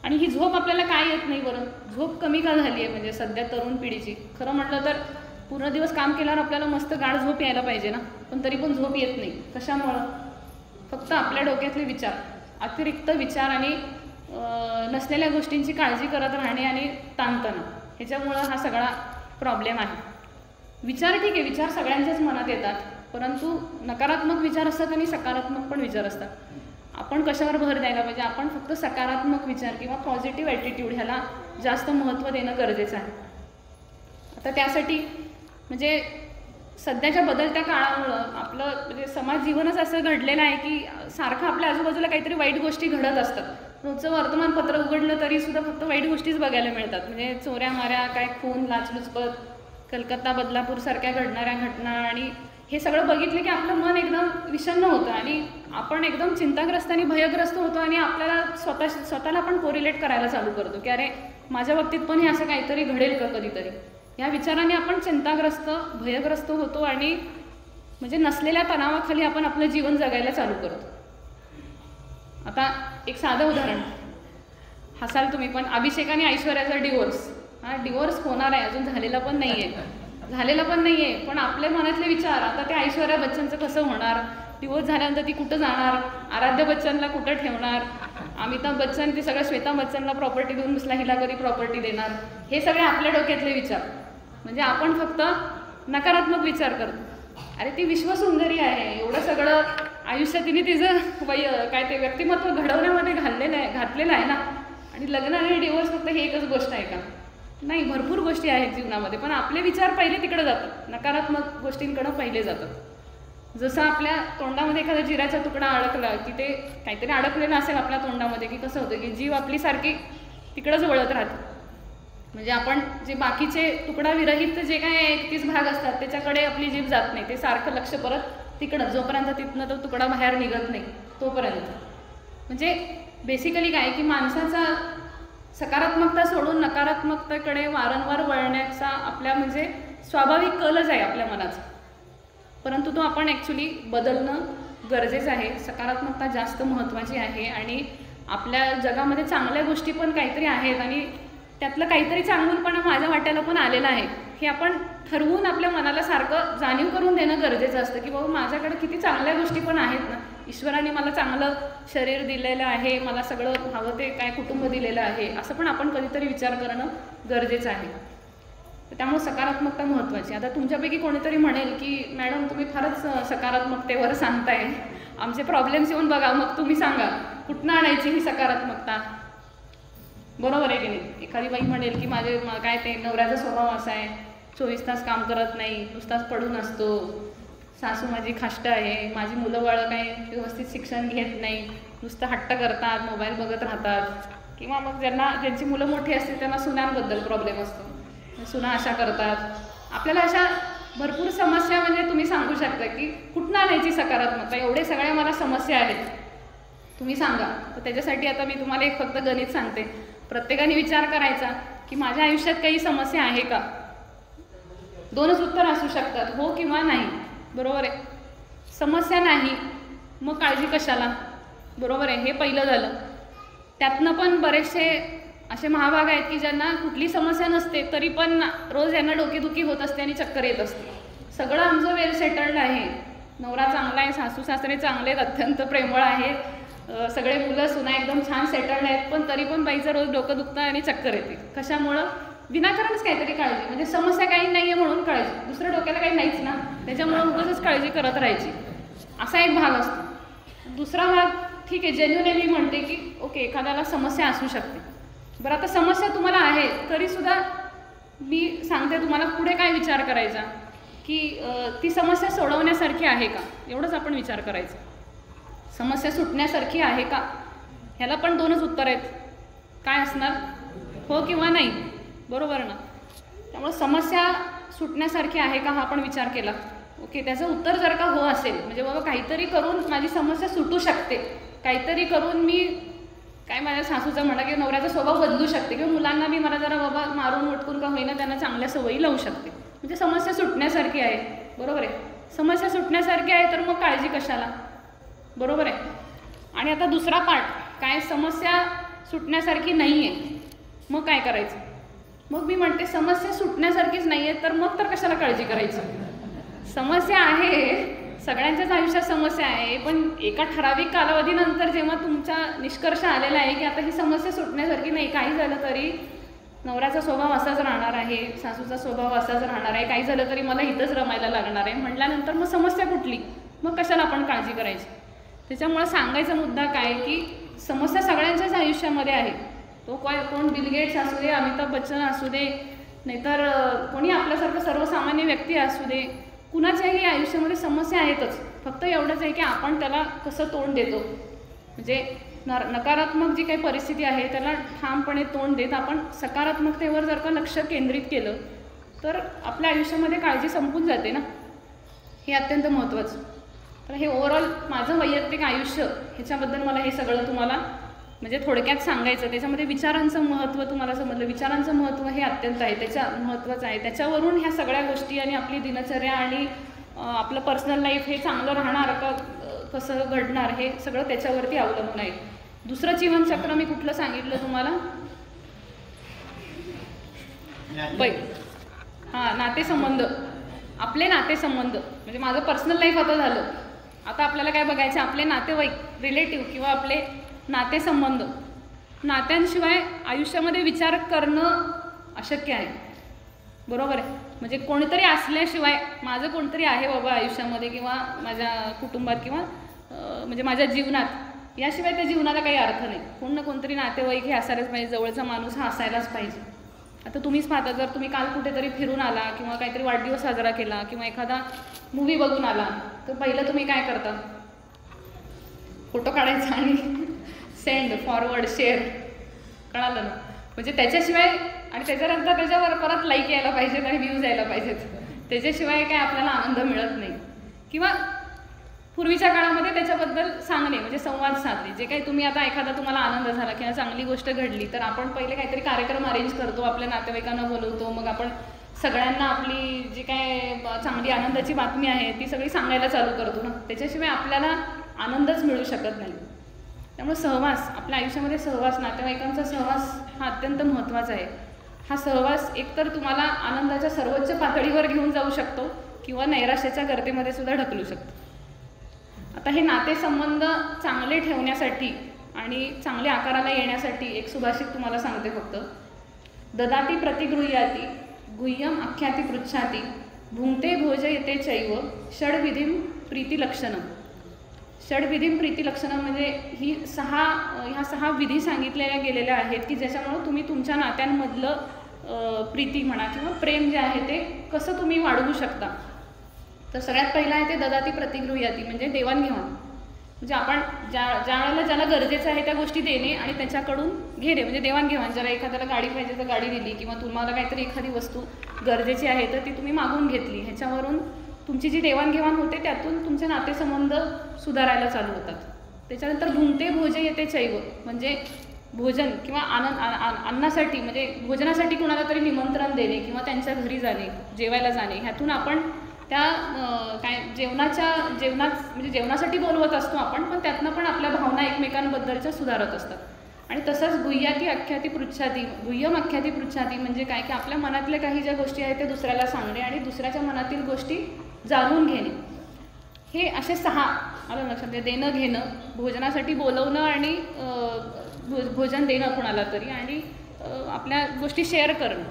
आणि ही झोप आपल्याला काय येत नाही बरं? झोप कमी का झाली आहे म्हणजे सध्या तरुण पिढीची? खरं म्हटलं तर पूर्ण दिवस काम केल्यावर आपल्याला मस्त गाढ झोप यायला पाहिजे ना, पण तरी पण झोप येत नाही. कशामुळं? फक्त आपल्या डोक्यातले विचार, अतिरिक्त विचार आणि नसलेल्या गोष्टींची काळजी करत राहणे आणि ताणतणा, ह्याच्यामुळं हा सगळा प्रॉब्लेम आहे. विचार ठीक आहे, विचार सगळ्यांच्याच मनात येतात, परंतु नकारात्मक विचार असतात आणि सकारात्मक पण विचार असतात. आपण कशावर भर द्यायला पाहिजे? आपण फक्त सकारात्मक विचार किंवा पॉझिटिव्ह ॲटिट्यूड ह्याला जास्त महत्त्व देणं गरजेचं आहे. आता त्यासाठी म्हणजे सध्याच्या बदलत्या काळामुळं आपलं म्हणजे समाज जीवनच असं घडलेलं आहे की सारखं आपल्या आजूबाजूला काहीतरी वाईट गोष्टी घडत असतात. रोजचं वर्तमानपत्र उघडलं तरीसुद्धा फक्त वाईट गोष्टीच बघायला मिळतात. म्हणजे चोऱ्या माऱ्या, काय खून, लाचलुचपत, कलकत्ता, बदलापूरसारख्या घडणाऱ्या घटना, आणि हे सगळं बघितलं की आपलं मन एकदम विषण्ण होतं आणि आपण एकदम चिंताग्रस्त आणि भयग्रस्त होतो आणि आपल्याला स्वतःला आपण कोरिलेट करायला चालू करतो की अरे माझ्या बाबतीत पण हे असं काहीतरी घडेल का कधीतरी. या विचाराने आपण चिंताग्रस्त, भयग्रस्त होतो आणि म्हणजे नसलेल्या तणावाखाली आपण आपलं जीवन जगायला चालू करतो. आता एक साधं उदाहरण, हसाल तुम्ही पण, अभिषेक आणि ऐश्वर्याचा डिवोर्स. हा डिवोर्स होणार आहे, अजून झालेला पण नाही आहे, पण आपल्या मनातले विचार, आता त्या ऐश्वर्या बच्चनचं कसं होणार, डिवोर्स झाल्यानंतर ती कुठं जाणार, आराध्य बच्चनला कुठं ठेवणार, अमिताभ बच्चन ते सगळं श्वेता बच्चनला प्रॉपर्टी देऊन दुसऱ्या हिला कधी प्रॉपर्टी देणार, हे सगळे आपल्या डोक्यातले विचार. म्हणजे आपण फक्त नकारात्मक विचार करतो. अरे ती विश्वसुंदरी आहे, एवढं सगळं आयुष्य तिने तिचं काय ते व्यक्तिमत्व घडवण्यामध्ये घातलेलं आहे ना, आणि लग्न आणि डिवोर्स फक्त हे एकच गोष्ट आहे का? नाही, भरपूर गोष्टी आहेत जीवनामध्ये, पण आपले विचार पहिले तिकडे जातात, नकारात्मक गोष्टींकडे पहिले जातात. जसं आपल्या तोंडामध्ये एखादा जिऱ्याचा तुकडा अडकला की ते काहीतरी अडकलेलं असेल आपल्या तोंडामध्ये, की कसं होतं की जीव आपली सारखी तिकडंच वळत राहते. म्हणजे आपण जे बाकीचे तुकडा विरहित जे काय 31 भाग असतात त्याच्याकडे आपली जीभ जात नाही, ते सारखं लक्ष परत तिकडं, जोपर्यंत तिथनं तो तुकडा बाहेर निघत नाही तोपर्यंत. म्हणजे बेसिकली काय की माणसाचा सकारात्मकता सोडून नकारात्मकतेकडे वारंवार वळण्याचा आपल्या म्हणजे स्वाभाविक कलच आहे आपल्या मनाचा, परंतु तो आपण ॲक्च्युली बदलणं गरजेचं आहे. सकारात्मकता जास्त महत्त्वाची आहे आणि आपल्या जगामध्ये चांगल्या गोष्टी पण काहीतरी आहेत आणि त्यातलं काहीतरी चांगुलपणा माझ्या वाट्याला पण आलेला आहे, हे आपण ठरवून आपल्या मनाला सारखं जाणीव करून देणं गरजेचं असतं की बाबा माझ्याकडे किती चांगल्या गोष्टी पण आहेत ना, ईश्वराने मला चांगलं शरीर दिलेलं आहे, मला सगळं हवं ते काय कुटुंब दिलेलं आहे, असं पण आपण कधीतरी विचार करणं गरजेचं आहे. त्यामुळे सकारात्मकता महत्त्वाची. आता तुमच्यापैकी कोणीतरी म्हणेल की मॅडम तुम्ही फारच सकारात्मकतेवर सांगताय, आमचे प्रॉब्लेम्स येऊन बघा मग तुम्ही सांगा कुठनं आणायची ही सकारात्मकता. बरोबर आहे की नाही? एखादी बाई म्हणेल की माझे काय ते नवऱ्याचा स्वभाव असा आहे, 24 तास काम करत नाही, नुसताच पडून असतो, सासू माझी खाष्ट आहे, माझी मुलं बाळं काही व्यवस्थित शिक्षण घेत नाही, नुसतं हट्ट करतात, मोबाईल बघत राहतात. किंवा मग ज्यांची मुलं मोठी असतील त्यांना सुनांबद्दल प्रॉब्लेम असतो, सुना अशा करतात. आपल्याला अशा भरपूर समस्या म्हणजे तुम्ही सांगू शकता की कुठनं आणायची सकारात्मकता, एवढे सगळ्या मला समस्या आहेत तुम्ही सांगा. तर त्याच्यासाठी आता मी तुम्हाला एक फक्त गणित सांगते. प्रत्येकाने विचार करायचा की माझ्या आयुष्यात काही समस्या आहे का. 2च उत्तर असू शकतात, हो किंवा नाही. बरोबर आहे? समस्या नाही मग काळजी कशाला, बरोबर आहे? हे पहिलं झालं. त्यातनं पण बरेचसे असे महाभाग आहेत की ज्यांना कुठली समस्या नसते तरी पण रोज यांना डोकेदुखी होत असते आणि चक्कर येत असते. सगळं आमचं वेल सेटल्ड आहे, नवरा चांगला आहे, सासू सासरे चांगले आहेत, अत्यंत प्रेमळ आहेत, सगळे मुलं सुना एकदम छान सेटल्ड आहेत, पण तरी पण बाईचं रोज डोकं दुखतं आणि चक्कर येते. कशामुळं? विनाकारणच काहीतरी काळजी, म्हणजे समस्या काही नाही आहे म्हणून काळजी, दुसऱ्या डोक्याला काही नाहीच ना, त्याच्यामुळं उगाचच काळजी करत राहायची, असा एक भाग असतो. दुसरा भाग ठीक आहे, जेन्युइनली मी म्हणते की ओके एखाद्याला समस्या असू शकते. बरं, आता समस्या तुम्हाला आहे तरीसुद्धा मी सांगते तुम्हाला पुढे काय विचार करायचा की ती समस्या सोडवण्यासारखी आहे का, एवढंच आपण विचार करायचं. समस्या सुटण्यासारखी आहे का, ह्याला पण 2च उत्तर आहेत. काय असणार? हो किंवा नाही. बरोबर ना? त्यामुळे समस्या सुटण्यासारखी आहे का हा आपण विचार केला. ओके, त्याचं उत्तर जर का हो असेल, म्हणजे बाबा काहीतरी करून माझी समस्या सुटू शकते, काहीतरी करून मी काय माझ्या सासूचा म्हणा किंवा नवऱ्याचा स्वभाव बदलू शकते, किंवा मुलांना मी मला जरा बाबा मारून उठकून का होईना त्यांना चांगल्या सवयी लावू शकते, म्हणजे समस्या सुटण्यासारखी आहे. बरोबर आहे? समस्या सुटण्यासारखी आहे तर मग काळजी कशाला. बरोबर आहे? आणि आता दुसरा पार्ट काय, समस्या सुटण्यासारखी नाही आहे मग काय करायचं. मग मी म्हणते समस्या सुटण्यासारखीच नाही आहे तर मग तर कशाला काळजी करायची. समस्या आहे, सगळ्यांच्याच आयुष्यात समस्या आहे, पण एका ठराविक कालावधीनंतर जेव्हा तुमचा निष्कर्ष आलेला आहे की आता ही समस्या सुटण्यासारखी नाही, काही झालं तरी नवऱ्याचा स्वभाव असाच राहणार आहे, सासूचा स्वभाव असाच राहणार आहे, काही झालं तरी मला इथंच रमायला लागणार आहे म्हटल्यानंतर मग समस्या कुठली, मग कशाला आपण काळजी करायची. त्याच्यामुळे सांगायचा मुद्दा काय की समस्या सगळ्यांच्याच आयुष्यामध्ये आहे. तो कोण बिल गेट्स असू दे, अमिताभ बच्चन असू दे, नाहीतर कोणी आपल्यासारखं सर्वसामान्य व्यक्ती असू दे, कुणाच्याही आयुष्यामध्ये समस्या आहेतच. फक्त एवढंच आहे की आपण त्याला कसं तोंड देतो. म्हणजे नकारात्मक जी काही परिस्थिती आहे त्याला ठामपणे तोंड देत आपण सकारात्मकतेवर जर का लक्ष केंद्रित केलं तर आपल्या आयुष्यामध्ये काळजी संपून जाते ना, हे अत्यंत महत्त्वाचं. तर हे ओव्हरऑल माझं वैयक्तिक आयुष्य, ह्याच्याबद्दल मला हे सगळं तुम्हाला म्हणजे थोडक्यात सांगायचं. त्याच्यामध्ये विचारांचं महत्त्व तुम्हाला समजलं, विचारांचं महत्त्व हे अत्यंत आहे, महत्त्वाचं आहे. त्याच्यावरून ह्या सगळ्या गोष्टी आणि आपली दिनचर्या आणि आपलं पर्सनल लाईफ हे चांगलं राहणार का कसं घडणार हे सगळं त्याच्यावरती अवलंबून आहे. दुसरं जीवनचक्र मी कुठलं सांगितलं तुम्हाला, नातेसंबंध. आपले नातेसंबंध म्हणजे माझं पर्सनल लाईफ आता झालं, आता आपल्याला काय बघायचं, आपले नातेवाईक, रिलेटिव्ह किंवा आपले नातेसंबंध. नात्यांशिवाय आयुष्यामध्ये विचार करणं अशक्य आहे. बरोबर आहे? म्हणजे कोणीतरी असल्याशिवाय, माझं कोणतरी आहे बाबा आयुष्यामध्ये किंवा माझ्या कुटुंबात किंवा म्हणजे माझ्या जीवनात, याशिवाय त्या जीवनाला काही अर्थ नाही. कोण ना कोणतरी नातेवाईक हे असायलाच पाहिजे, जवळचा माणूस हा असायलाच पाहिजे. आता तुम्हीच पाहता, जर तुम्ही काल कुठेतरी फिरून आला किंवा काहीतरी वाढदिवस साजरा केला किंवा एखादा मूवी बघून आला, तर पहिलं तुम्ही काय करता? फोटो काढायचा आणि सेंड, फॉरवर्ड, शेअर, कळालं ना? म्हणजे त्याच्याशिवाय, आणि त्याच्यानंतर त्याच्यावर परत लाईक यायला पाहिजेत आणि व्ह्यूज यायला पाहिजेत, त्याच्याशिवाय काय आपल्याला आनंद मिळत नाही. किंवा पूर्वीच्या काळामध्ये त्याच्याबद्दल सांगणे म्हणजे संवाद साधणे. जे काही तुम्ही आता एखादा तुम्हाला आनंद झाला किंवा चांगली गोष्ट घडली, तर आपण पहिले काहीतरी कार्यक्रम अरेंज करतो, आपल्या नातेवाईकांना बोलवतो, मग आपण सगळ्यांना आपली जी काय चांगली आनंदाची बातमी आहे ती सगळी सांगायला चालू करतो ना. त्याच्याशिवाय आपल्याला आनंदच मिळू शकत नाही. त्यामुळे सहवास, आपल्या आयुष्यामध्ये सहवास, नातेवाईकांचा सहवास हा अत्यंत महत्त्वाचा आहे. हा सहवास एकतर तुम्हाला आनंदाच्या सर्वोच्च पातळीवर घेऊन जाऊ शकतो किंवा नैराश्याच्या गर्तेमध्ये सुद्धा ढकलू शकतो. आता हे नातेसंबंध चांगले ठेवण्यासाठी आणि चांगल्या आकाराला येण्यासाठी एक सुभाषित तुम्हाला सांगते फक्त. ददाती प्रतिगृह्याती गुह्यम आख्याती पृच्छाती भुंक्ते भोजयते चैव षड्विधीं प्रीतिलक्षणम. षड्विधीं प्रीतिलक्षणम म्हणजे ह्या सहा विधी सांगितलेल्या गेलेल्या आहेत की ज्याच्यामुळं तुम्ही तुमच्या नात्यांमधलं प्रीती म्हणा किंवा प्रेम जे आहे ते कसं तुम्ही वाढवू शकता. तर सगळ्यात पहिला आहे ते ददाती प्रतिगृह्याती म्हणजे देवाणघेवाण. म्हणजे आपण ज्या वेळेला ज्याला गरजेचं आहे त्या गोष्टी देणे आणि त्याच्याकडून घेणे म्हणजे देवाणघेवाण. ज्याला एखाद्याला गाडी पाहिजे तर गाडी दिली किंवा तुम्हाला काहीतरी एखादी वस्तू गरजेची आहे तर ती तुम्ही मागून घेतली. ह्याच्यावरून तुमची जी देवाणघेवाण होते त्यातून तुमचे नातेसंबंध सुधारायला चालू होतात. त्याच्यानंतर भुंक्ते भोजयते चैव म्हणजे भोजन किंवा अन्नासाठी म्हणजे भोजनासाठी कुणाला तरी निमंत्रण देणे किंवा त्यांच्या घरी जाणे, जेवायला जाणे, ह्यातून आपण त्या म्हणजे जेवणासाठी बोलवत असतो आपण, पण त्यातनं पण आपल्या भावना एकमेकांबद्दलच्या सुधारत असतात. आणि तसंच गुह्याती आख्याती पृच्छाती, गुह्यम आख्याती पृच्छाती म्हणजे काय की आपल्या मनातल्या काही ज्या गोष्टी आहेत ते दुसऱ्याला सांगणे आणि दुसऱ्याच्या मनातील गोष्टी जाणून घेणे. हे असे 6 आलं लक्षात घ्या. देणं घेणं, भोजनासाठी बोलवणं आणि भोजन देणं कुणाला तरी, आणि आपल्या गोष्टी शेअर करणं.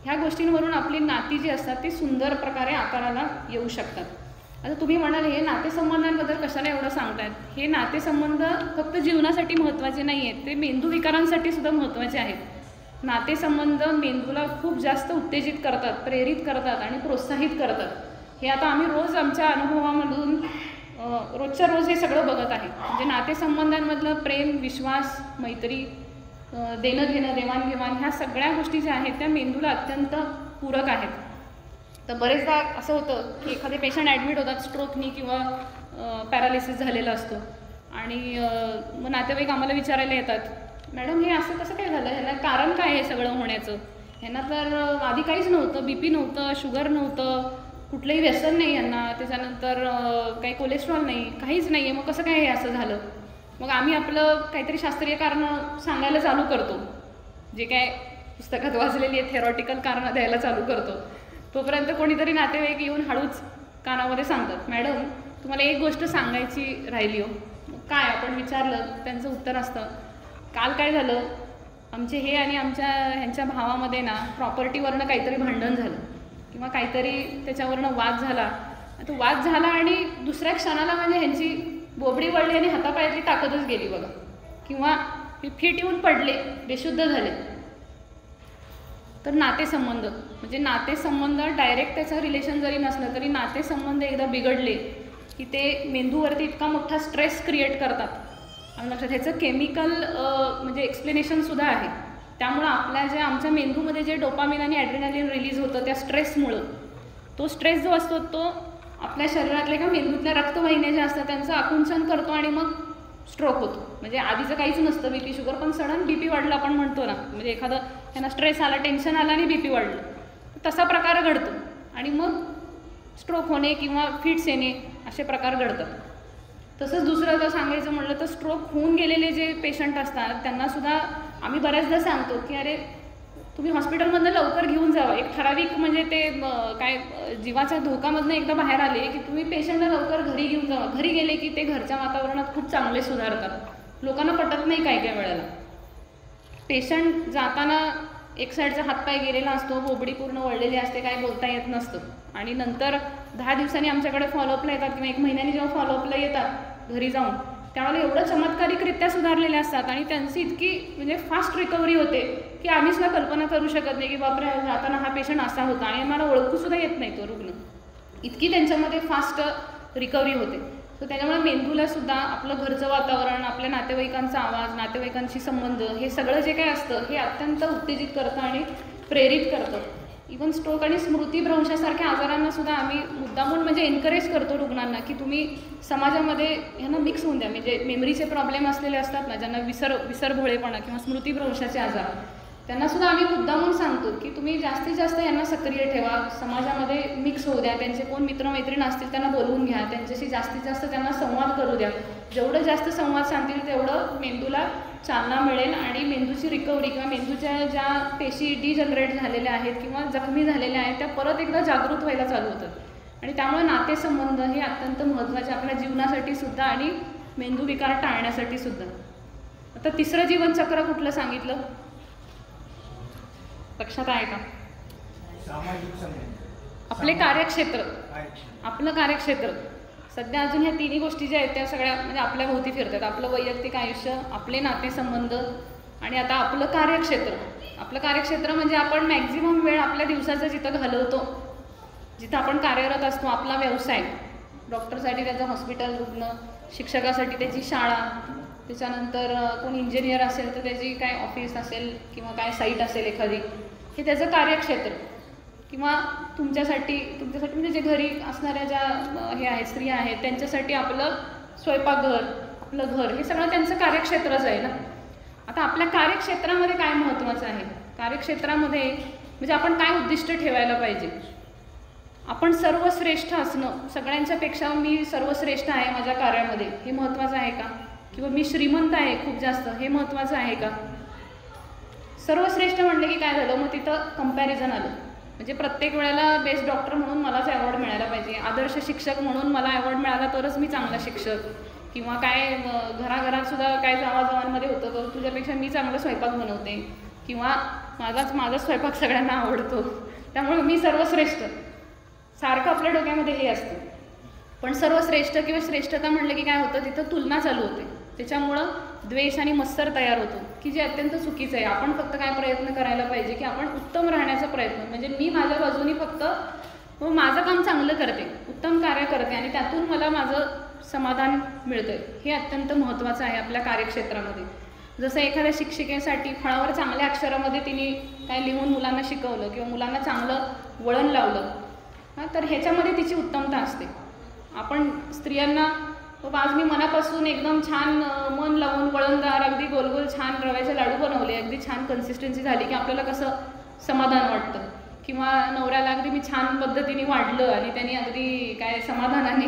ह्या गोष्टींवरून आपली नाती जी असतात ती सुंदर प्रकारे आकाराला येऊ शकतात. आता तुम्ही म्हणाल हे नातेसंबंधांबद्दल कशाला एवढं सांगतायत? हे नातेसंबंध फक्त जीवनासाठी महत्त्वाचे नाही आहेत, ते मेंदूविकारांसाठी सुद्धा महत्त्वाचे आहेत. नातेसंबंध मेंदूला खूप जास्त उत्तेजित करतात, प्रेरित करतात आणि प्रोत्साहित करतात. हे आता आम्ही रोज आमच्या अनुभवामधून रोजच्या रोज हे सगळं बघत आहे. म्हणजे नातेसंबंधांमधलं प्रेम, विश्वास, मैत्री, देणं घेणं, देवाणघेवाण ह्या सगळ्या गोष्टी ज्या आहेत त्या मेंदूला अत्यंत पूरक आहेत. तर बरेचदा असं होतं की एखादे पेशंट ॲडमिट होतात स्ट्रोकनी किंवा पॅरालिसिस झालेला असतो आणि मग नातेवाईक आम्हाला विचारायला येतात, मॅडम हे असं कसं काय झालं, ह्याला कारण काय आहे सगळं होण्याचं? ह्यांना तर आधी काहीच नव्हतं, BP नव्हतं, शुगर नव्हतं, कुठलंही व्यसन नाही यांना, त्याच्यानंतर काही कोलेस्ट्रॉल नाही, काहीच नाही आहे, मग कसं काय हे असं झालं? मग आम्ही आपलं काहीतरी शास्त्रीय कारणं सांगायला चालू करतो, जे काय पुस्तकात वाचलेली आहे थेरॉटिकल कारणं द्यायला चालू करतो. तोपर्यंत कोणीतरी नातेवाईक येऊन हळूच कानामध्ये सांगतात, मॅडम तुम्हाला एक गोष्ट सांगायची राहिली हो. काय आपण विचारलं, त्यांचं उत्तर असतं, काल काय झालं, आमचे हे आणि ह्यांच्या भावामध्ये ना प्रॉपर्टीवरनं काहीतरी भांडण झालं किंवा काहीतरी त्याच्यावरनं वाद झाला. तो वाद झाला आणि दुसऱ्या क्षणाला म्हणजे ह्यांची बोबडी वळली आणि हातापायातली ताकदच गेली बघा, किंवा फिट येऊन पडले, बेशुद्ध झाले. तर नातेसंबंध म्हणजे नातेसंबंध डायरेक्ट त्याचं रिलेशन जरी नसलं तरी नातेसंबंध एकदा बिघडले की ते मेंदूवरती इतका मोठा स्ट्रेस क्रिएट करतात. आणि लक्षात ह्याचं केमिकल म्हणजे एक्सप्लेनेशनसुद्धा आहे. त्यामुळं आमच्या मेंदूमध्ये जे डोपामिन आणि ॲड्रेनालिन रिलीज होतं त्या स्ट्रेसमुळं, तो स्ट्रेस जो असतो तो आपल्या शरीरातल्या किंवा मेंदूतल्या रक्तवाहिन्या ज्या असतात त्यांचं आकुंचन करतो आणि मग स्ट्रोक होतो. म्हणजे आधीचं काहीच नसतं BP शुगर, पण सडन BP वाढलं आपण म्हणतो ना, म्हणजे एखादं त्यांना स्ट्रेस आला, टेन्शन आलं आणि BP वाढलं, तसा प्रकार घडतो आणि मग स्ट्रोक होणे किंवा फिट्स येणे असे प्रकार घडतात. तसंच दुसरं जर सांगायचं म्हटलं तर स्ट्रोक होऊन गेलेले जे पेशंट असतात त्यांनासुद्धा आम्ही बऱ्याचदा सांगतो की अरे तुम्ही हॉस्पिटलमधनं लवकर घेऊन जावं. एक ठराविक म्हणजे ते काय जीवाच्या धोकामधनं एकदा बाहेर आले की तुम्ही पेशंटला लवकर घरी घेऊन जावं. घरी गेले की ते घरच्या वातावरणात खूप चांगले सुधारतात. लोकांना पटत नाही काय काय वेळेला. पेशंट जाताना एक साईडचा हातपाय गेलेला असतो, बोबडी पूर्ण वळलेली असते, काय बोलता येत नसतं, आणि नंतर 10 दिवसांनी आमच्याकडे फॉलोअपला येतात किंवा 1 महिन्यानी जेव्हा फॉलोअपला येतात घरी जाऊन, त्यावेळेला एवढं चमत्कारिकरित्या सुधारलेले असतात आणि त्यांची इतकी म्हणजे फास्ट रिकव्हरी होते की आम्ही सुद्धा कल्पना करू शकत नाही की बापरे जाताना हा पेशंट असा होता आणि आम्हाला ओळखूसुद्धा येत नाही तो रुग्ण, इतकी त्यांच्यामध्ये फास्ट रिकव्हरी होते. तर त्याच्यामुळे मेंदूला सुद्धा आपलं घरचं वातावरण, आपल्या नातेवाईकांचा आवाज, नातेवाईकांशी संबंध, हे सगळं जे काही असतं हे अत्यंत उत्तेजित करतं आणि प्रेरित करतं. इव्हन स्ट्रोक आणि स्मृतिभ्रंशासारख्या आजारांना सुद्धा आम्ही मुद्दामून म्हणजे एनकरेज करतो रुग्णांना की तुम्ही समाजामध्ये ह्यांना मिक्स होऊन द्या. म्हणजे मेमरीचे प्रॉब्लेम असलेले असतात ना, ज्यांना विसरभोळेपणा किंवा स्मृतिभ्रंशाचे आजार, त्यांना सुद्धा आम्ही मुद्दामून सांगतो की तुम्ही जास्तीत जास्त यांना सक्रिय ठेवा, समाजामध्ये मिक्स होऊ द्या, त्यांचे कोण मित्रमैत्रीण असतील त्यांना बोलवून घ्या, त्यांच्याशी जास्तीत जास्त त्यांना संवाद करू द्या. जेवढं जास्त संवाद सांगतील तेवढं मेंदूला चालना मिळेल आणि मेंदूची रिकव्हरी किंवा मेंदूच्या ज्या पेशी डिजनरेट झालेल्या आहेत किंवा जखमी झालेल्या आहेत त्या परत एकदा जागृत व्हायला चालू होतात. आणि त्यामुळे नातेसंबंध हे अत्यंत महत्त्वाचे आपल्या जीवनासाठी सुद्धा आणि मेंदू विकार टाळण्यासाठी सुद्धा. आता तिसरं जीवनचक्र कुठलं सांगितलं, लक्षात आहे का? सामाजिक संबंध, आपले कार्यक्षेत्र, आपलं कार्यक्षेत्र. सध्या अजून ह्या तिन्ही गोष्टी ज्या आहेत त्या सगळ्या म्हणजे आपल्या भोवती फिरतात. आपलं वैयक्तिक आयुष्य, आपले नातेसंबंध आणि आता आपलं कार्यक्षेत्र. आपलं कार्यक्षेत्र म्हणजे आपण मॅक्झिमम वेळ आपल्या दिवसाचा जिथं घालवतो, जिथं आपण कार्यरत असतो, आपला व्यवसाय, डॉक्टरसाठी त्याचं हॉस्पिटल, रुग्ण, शिक्षकासाठी त्याची शाळा, त्याच्यानंतर कोण इंजिनियर असेल तर त्याची काय ऑफिस असेल किंवा काय साईट असेल एखादी, हे त्याचं कार्यक्षेत्र. किंवा तुमच्यासाठी म्हणजे जे घरी असणाऱ्या ज्या हे आहेत स्त्रिया आहेत त्यांच्यासाठी आपलं स्वयंपाकघर, आपलं घर, हे सगळं त्यांचं कार्यक्षेत्रच आहे ना. आता आपल्या कार्यक्षेत्रामध्ये काय महत्त्वाचं आहे, कार्यक्षेत्रामध्ये म्हणजे आपण काय उद्दिष्ट ठेवायला पाहिजे. आपण सर्वश्रेष्ठ असणं, सगळ्यांच्यापेक्षा मी सर्वश्रेष्ठ आहे माझ्या कार्यामध्ये, हे महत्त्वाचं आहे का? किंवा मी श्रीमंत आहे खूप जास्त, हे महत्त्वाचं आहे का? सर्वश्रेष्ठ म्हणलं की काय झालं, मग तिथं कंपॅरिझन आलं. म्हणजे प्रत्येक वेळेला बेस्ट डॉक्टर म्हणून मलाच अवॉर्ड मिळायला पाहिजे, आदर्श शिक्षक म्हणून मला अवॉर्ड मिळाला तरच मी चांगला शिक्षक, किंवा काय घराघरात सुद्धा काय गावागावांमध्ये होतं तर तुझ्यापेक्षा मी चांगला स्वयंपाक बनवते, किंवा माझा स्वयंपाक सगळ्यांना आवडतो त्यामुळे मी सर्वश्रेष्ठ, सारखं आपल्या डोक्यामध्ये हे असतं. पण सर्वश्रेष्ठ किंवा श्रेष्ठता म्हणलं की काय होतं, तिथं तुलना चालू होते. त्याच्यामुळं द्वेष आणि मत्सर तयार होतो की जे अत्यंत चुकीचं आहे. आपण फक्त काय प्रयत्न करायला पाहिजे की आपण उत्तम राहण्याचा प्रयत्न, म्हणजे मी माझ्या बाजूनी फक्त माझं काम चांगलं करते, उत्तम कार्य करते आणि त्यातून मला माझं समाधान मिळतं, हे अत्यंत महत्त्वाचं आहे आपल्या कार्यक्षेत्रामध्ये. जसं एखाद्या शिक्षिकेसाठी फळावर चांगल्या अक्षरामध्ये तिने काय लिहून मुलांना शिकवलं किंवा मुलांना चांगलं वळण लावलं, तर ह्याच्यामध्ये तिची उत्तमता असते. आपण स्त्रियांना आज मी मनापासून एकदम छान मन लावून वळणदार अगदी गोलगोल छान रव्याचे लाडू बनवले, अगदी छान कन्सिस्टन्सी झाली की आपल्याला कसं समाधान वाटतं. किंवा नवऱ्याला अगदी मी छान पद्धतीने वाढलं आणि त्यांनी अगदी काय समाधानाने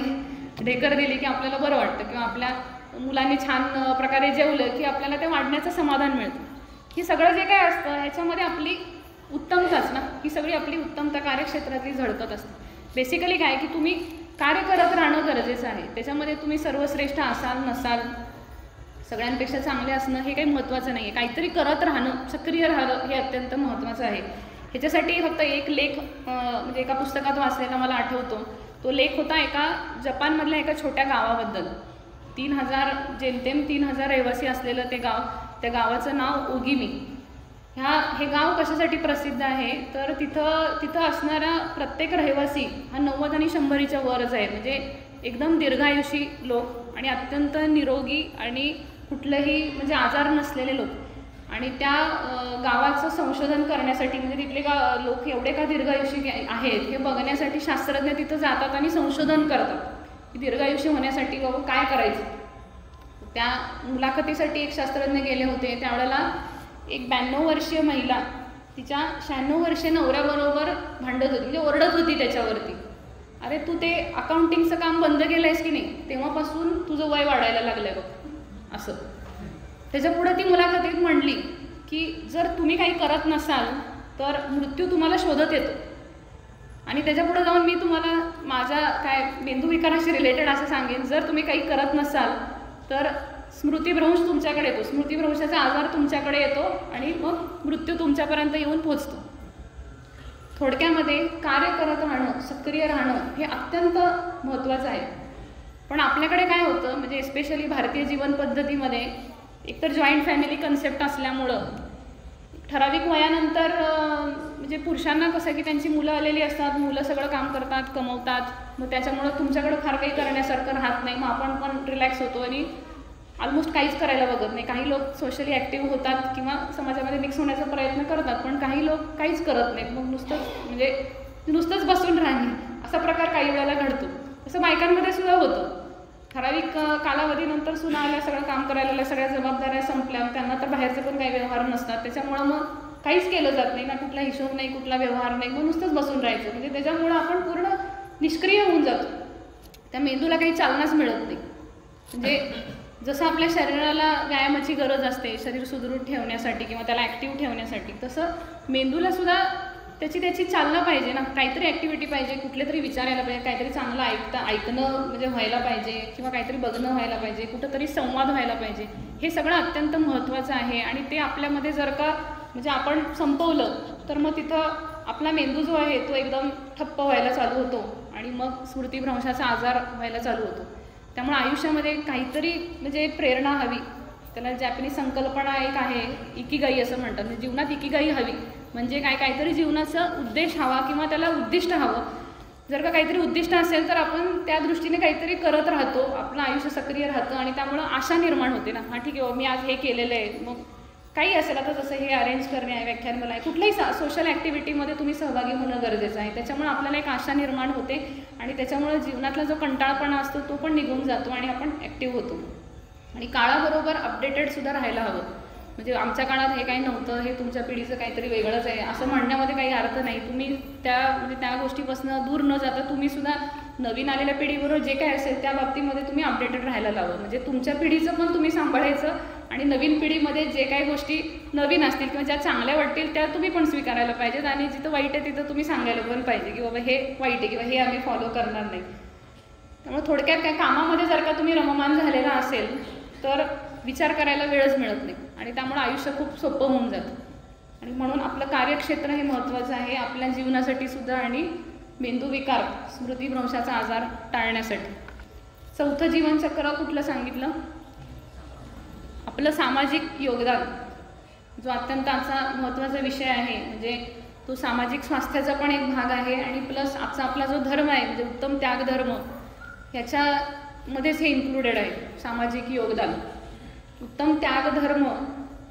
ढेकर दिली की आपल्याला बरं वाटतं, किंवा आपल्या मुलांनी छान प्रकारे जेवलं की आपल्याला ते वाढण्याचं समाधान मिळतं. हे सगळं जे काय असतं ह्याच्यामध्ये आपली उत्तमताच ना, ही सगळी आपली उत्तमता कार्यक्षेत्रातली झळकत असते. बेसिकली काय की तुम्ही कार्य करत राहणं गरजेचं आहे. त्याच्यामध्ये तुम्ही सर्वश्रेष्ठ असाल नसाल, सगळ्यांपेक्षा चांगले असणं हे काही महत्त्वाचं नाही आहे. काहीतरी करत राहणं, सक्रिय राहणं हे अत्यंत महत्त्वाचं आहे. ह्याच्यासाठी फक्त एक लेख म्हणजे एका पुस्तकात वाचलेला मला आठवतो. तो लेख होता एका जपानमधल्या एका छोट्या गावाबद्दल. 3,000 रहिवासी असलेलं ते गाव, त्या गावाचं नाव ओगिमी. हे गाव कशासाठी प्रसिद्ध आहे तर तिथं असणारा प्रत्येक रहिवासी हा 90 आणि 100च्या वरच आहे. म्हणजे एकदम दीर्घायुषी लोक आणि अत्यंत निरोगी आणि कुठलंही म्हणजे आजार नसलेले लोक. आणि त्या गावाचं संशोधन करण्यासाठी म्हणजे तिथले लोक एवढे का दीर्घायुषी आहेत हे बघण्यासाठी शास्त्रज्ञ तिथं जातात आणि संशोधन करतात की दीर्घायुषी होण्यासाठी बाबा काय करायचं. त्या मुलाखतीसाठी एक शास्त्रज्ञ गेले होते. त्यावेळेला एक 92 वर्षीय महिला तिच्या 96 वर्षीय नवऱ्याबरोबर भांडत होती, म्हणजे ओरडत होती त्याच्यावरती, अरे तू ते अकाउंटिंगचं काम बंद केलं आहेस की नाही, तेव्हापासून तुझं वय वाढायला लागलं आहे बघ असं. त्याच्यापुढे ती मुलाखतीत म्हणली की जर तुम्ही काही करत नसाल तर मृत्यू तुम्हाला शोधत येतो. आणि त्याच्यापुढे जाऊन मी तुम्हाला माझ्या काय मेंदूविकाराशी रिलेटेड असं सांगेन, जर तुम्ही काही करत नसाल तर स्मृतिभ्रंश तुमच्याकडे येतो, स्मृतिभ्रंशाचा आजार तुमच्याकडे येतो आणि मग मृत्यू तुमच्यापर्यंत येऊन पोचतो. थोडक्यामध्ये कार्य करत राहणं, सक्रिय राहणं हे अत्यंत महत्त्वाचं आहे. पण आपल्याकडे काय होतं, म्हणजे स्पेशली भारतीय जीवन पद्धतीमध्ये एकतर जॉईंट फॅमिली कन्सेप्ट असल्यामुळं ठराविक वयानंतर म्हणजे पुरुषांना कसं की त्यांची मुलं आलेली असतात, मुलं सगळं काम करतात, कमवतात, मग त्याच्यामुळं तुमच्याकडं फार काही करण्यासारखं राहत नाही, मग आपण पण रिलॅक्स होतो आणि ऑलमोस्ट काहीच करायला बघत नाही. काही लोक सोशली ॲक्टिव्ह होतात किंवा समाजामध्ये मिक्स होण्याचा प्रयत्न करतात, पण काही लोक काहीच करत नाहीत, मग नुसतंच बसून राहणे असा प्रकार काही वेळेला घडतो. तसं बायकांमध्ये सुद्धा होतं. ठराविक कालावधीनंतर सुना आल्या, सगळं काम करायला आल्या, सगळ्या जबाबदाऱ्या संपल्या, त्यांना तर बाहेरचे पण काही व्यवहार नसतात, त्याच्यामुळं मग काहीच केलं जात नाही ना, कुठला हिशोब नाही, कुठला व्यवहार नाही, मग नुसतंच बसून राहायचं. म्हणजे त्याच्यामुळं आपण पूर्ण निष्क्रिय होऊन जातो, त्या मेंदूला काही चालनाच मिळत नाही. म्हणजे जसं आपल्या शरीराला व्यायामाची गरज असते शरीर सुदृढ ठेवण्यासाठी किंवा त्याला ॲक्टिव्ह ठेवण्यासाठी, तसं मेंदूला सुद्धा त्याची चालना पाहिजे ना, काहीतरी ॲक्टिव्हिटी पाहिजे, कुठले तरी विचार यायला पाहिजे, काहीतरी चांगलं ऐकणं म्हणजे व्हायला पाहिजे किंवा काहीतरी बघणं व्हायला पाहिजे, कुठंतरी संवाद व्हायला पाहिजे. हे सगळं अत्यंत महत्त्वाचं आहे आणि ते आपल्यामध्ये जर का म्हणजे आपण संपवलं तर मग तिथं आपला मेंदू जो आहे तो एकदम ठप्प व्हायला चालू होतो आणि मग स्मृतिभ्रंशाचा आजार व्हायला चालू होतो. त्यामुळे आयुष्यामध्ये काहीतरी म्हणजे प्रेरणा हवी. त्याला जॅपनीज संकल्पना एक आहे, इकिगाई असं म्हणतात. म्हणजे जीवनात इकिगाई हवी, म्हणजे काहीतरी जीवनाचा उद्देश हवा किंवा त्याला उद्दिष्ट हवं. जर का काहीतरी उद्दिष्ट असेल तर आपण त्या दृष्टीने काहीतरी करत राहतो, आपलं आयुष्य सक्रिय राहतं आणि त्यामुळं आशा निर्माण होते ना, हां ठीक आहे मी आज हे केलेलं आहे, मग काही असेल आता जसं हे अरेंज करणे आहे, व्याख्यानमाला आहे, कुठल्याही सोशल ॲक्टिव्हिटीमध्ये तुम्ही सहभागी होणं गरजेचं आहे. त्याच्यामुळे आपल्याला एक आशा निर्माण होते आणि त्याच्यामुळे जीवनातला जो कंटाळपणा असतो तो पण निघून जातो आणि आपण ॲक्टिव्ह होतो. आणि काळाबरोबर अपडेटेडसुद्धा राहायला हवं. म्हणजे आमच्या काळात हे काही नव्हतं, हे तुमच्या पिढीचं काहीतरी वेगळंच आहे असं म्हणण्यामध्ये काही अर्थ नाही. तुम्ही त्या गोष्टीपासून दूर न जाता तुम्हीसुद्धा नवीन आलेल्या पिढीबरोबर जे काही असेल त्या बाबतीमध्ये तुम्ही अपडेटेड राहायला लावं. म्हणजे तुमच्या पिढीचं पण तुम्ही सांभाळायचं आणि नवीन पिढीमध्ये जे काही गोष्टी नवीन असतील किंवा ज्या चांगल्या वाटतील त्या तुम्ही पण स्वीकारायला पाहिजेत आणि जिथं वाईट आहे तिथं तुम्ही सांगायला पण पाहिजे की बाबा हे वाईट आहे किंवा हे आम्ही फॉलो करणार नाही. त्यामुळे थोडक्यात काय कामामध्ये जर का तुम्ही रममान झालेला असेल तर विचार करायला वेळच मिळत नाही आणि त्यामुळे आयुष्य खूप सोपं होऊन जातं. आणि म्हणून आपलं कार्यक्षेत्र हे महत्त्वाचं आहे आपल्या जीवनासाठी सुद्धा आणि मेंदूविकार स्मृतिभ्रंशाचा आजार टाळण्यासाठी. चौथं जीवनचक्र कुठलं सांगितलं? आपलं सामाजिक योगदान, जो अत्यंत आजचा महत्त्वाचा विषय आहे. म्हणजे तो सामाजिक स्वास्थ्याचा पण एक भाग आहे आणि प्लस आजचा आपला जो धर्म आहे म्हणजे उत्तम त्याग धर्म, ह्याच्यामध्येच हे इन्क्लुडेड आहे सामाजिक योगदान. उत्तम त्याग धर्म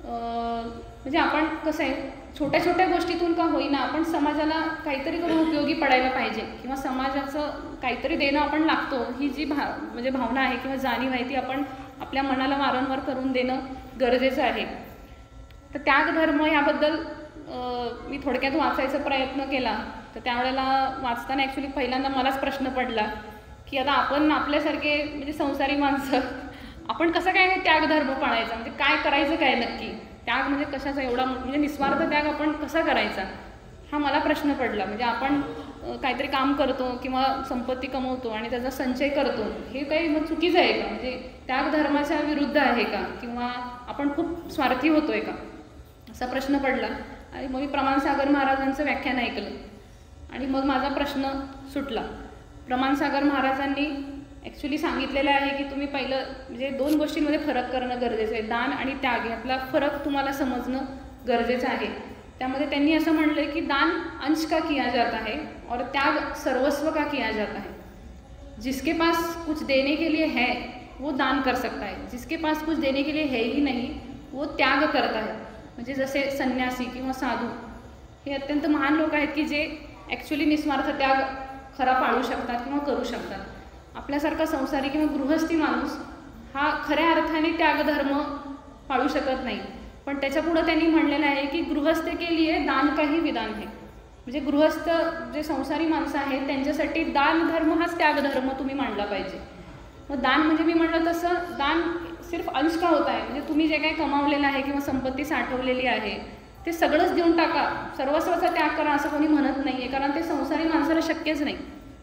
म्हणजे आपण कसं आहे छोट्या छोट्या गोष्टीतून का होईना आपण समाजाला काहीतरी करून उपयोगी पडायला पाहिजे किंवा समाजाचं काहीतरी देणं आपण लागतो, ही जी म्हणजे भावना आहे किंवा जाणीव आहे ती आपण आपल्या मनाला वारंवार करून देणं गरजेचं आहे. तर त्याग धर्म ह्याबद्दल मी थोडक्यात वाचायचा प्रयत्न केला. तर त्यावेळेला वाचताना ॲक्च्युली पहिल्यांदा मलाच प्रश्न पडला की आता आपण आपल्यासारखे म्हणजे संसारी माणसं आपण कसं काय त्याग धर्म पाळायचा, म्हणजे काय करायचं काय नक्की, त्याग म्हणजे कशाचा एवढा म्हणजे निस्वार्थ त्याग आपण कसा करायचा, हा मला प्रश्न पडला. म्हणजे आपण काहीतरी काम करतो किंवा संपत्ती कमवतो आणि त्याचा संचय करतो, हे काही मग चुकीचं आहे का, म्हणजे त्याग धर्माच्या विरुद्ध आहे का किंवा आपण खूप स्वार्थी होतोय का, असा प्रश्न पडला. आणि मग मी प्रमाण सागर महाराजांचं व्याख्यान ऐकलं आणि मग माझा प्रश्न सुटला. प्रमाण सागर महाराजांनी ॲक्च्युली सांगितलेलं आहे की तुम्ही पहिलं म्हणजे दोन गोष्टींमध्ये फरक करणं गरजेचं आहे. दान आणि त्याग यातला फरक तुम्हाला समजणं गरजेचं आहे. त्यामध्ये त्यांनी असं म्हणलं की दान अंश का किया जाता है और त्याग सर्वस्व का किया जाता है. जिसके पास कुछ देने के लिए है वो दान कर सकता है, जिसके पास कुछ देने के लिए है ही नहीं वो त्याग करता है. म्हणजे जसे संन्यासी किंवा साधू हे अत्यंत महान लोक आहेत की जे ॲक्च्युली निस्वार्थ त्याग खरा पाळू शकतात किंवा करू शकतात. आपल्यासारखा संसारी किंवा गृहस्थी माणूस हा खऱ्या अर्थाने त्यागधर्म पाळू शकत नाही. पण त्याच्यापुढं त्यांनी म्हणलेलं आहे की गृहस्थ के लिए दान का ही विधान है. म्हणजे गृहस्थ जे संसारी माणसं आहेत त्यांच्यासाठी दान धर्म हाच त्यागधर्म तुम्ही मांडला पाहिजे. मग दान म्हणजे मी म्हणलं तसं दान सिर्फ अंश का होत आहे, म्हणजे तुम्ही जे काही कमावलेलं आहे किंवा संपत्ती साठवलेली आहे ते सगळंच देऊन टाका, सर्वस्वाचा त्याग करा असं कोणी म्हणत नाही आहे, कारण ते संसारी माणसाला शक्यच नाही.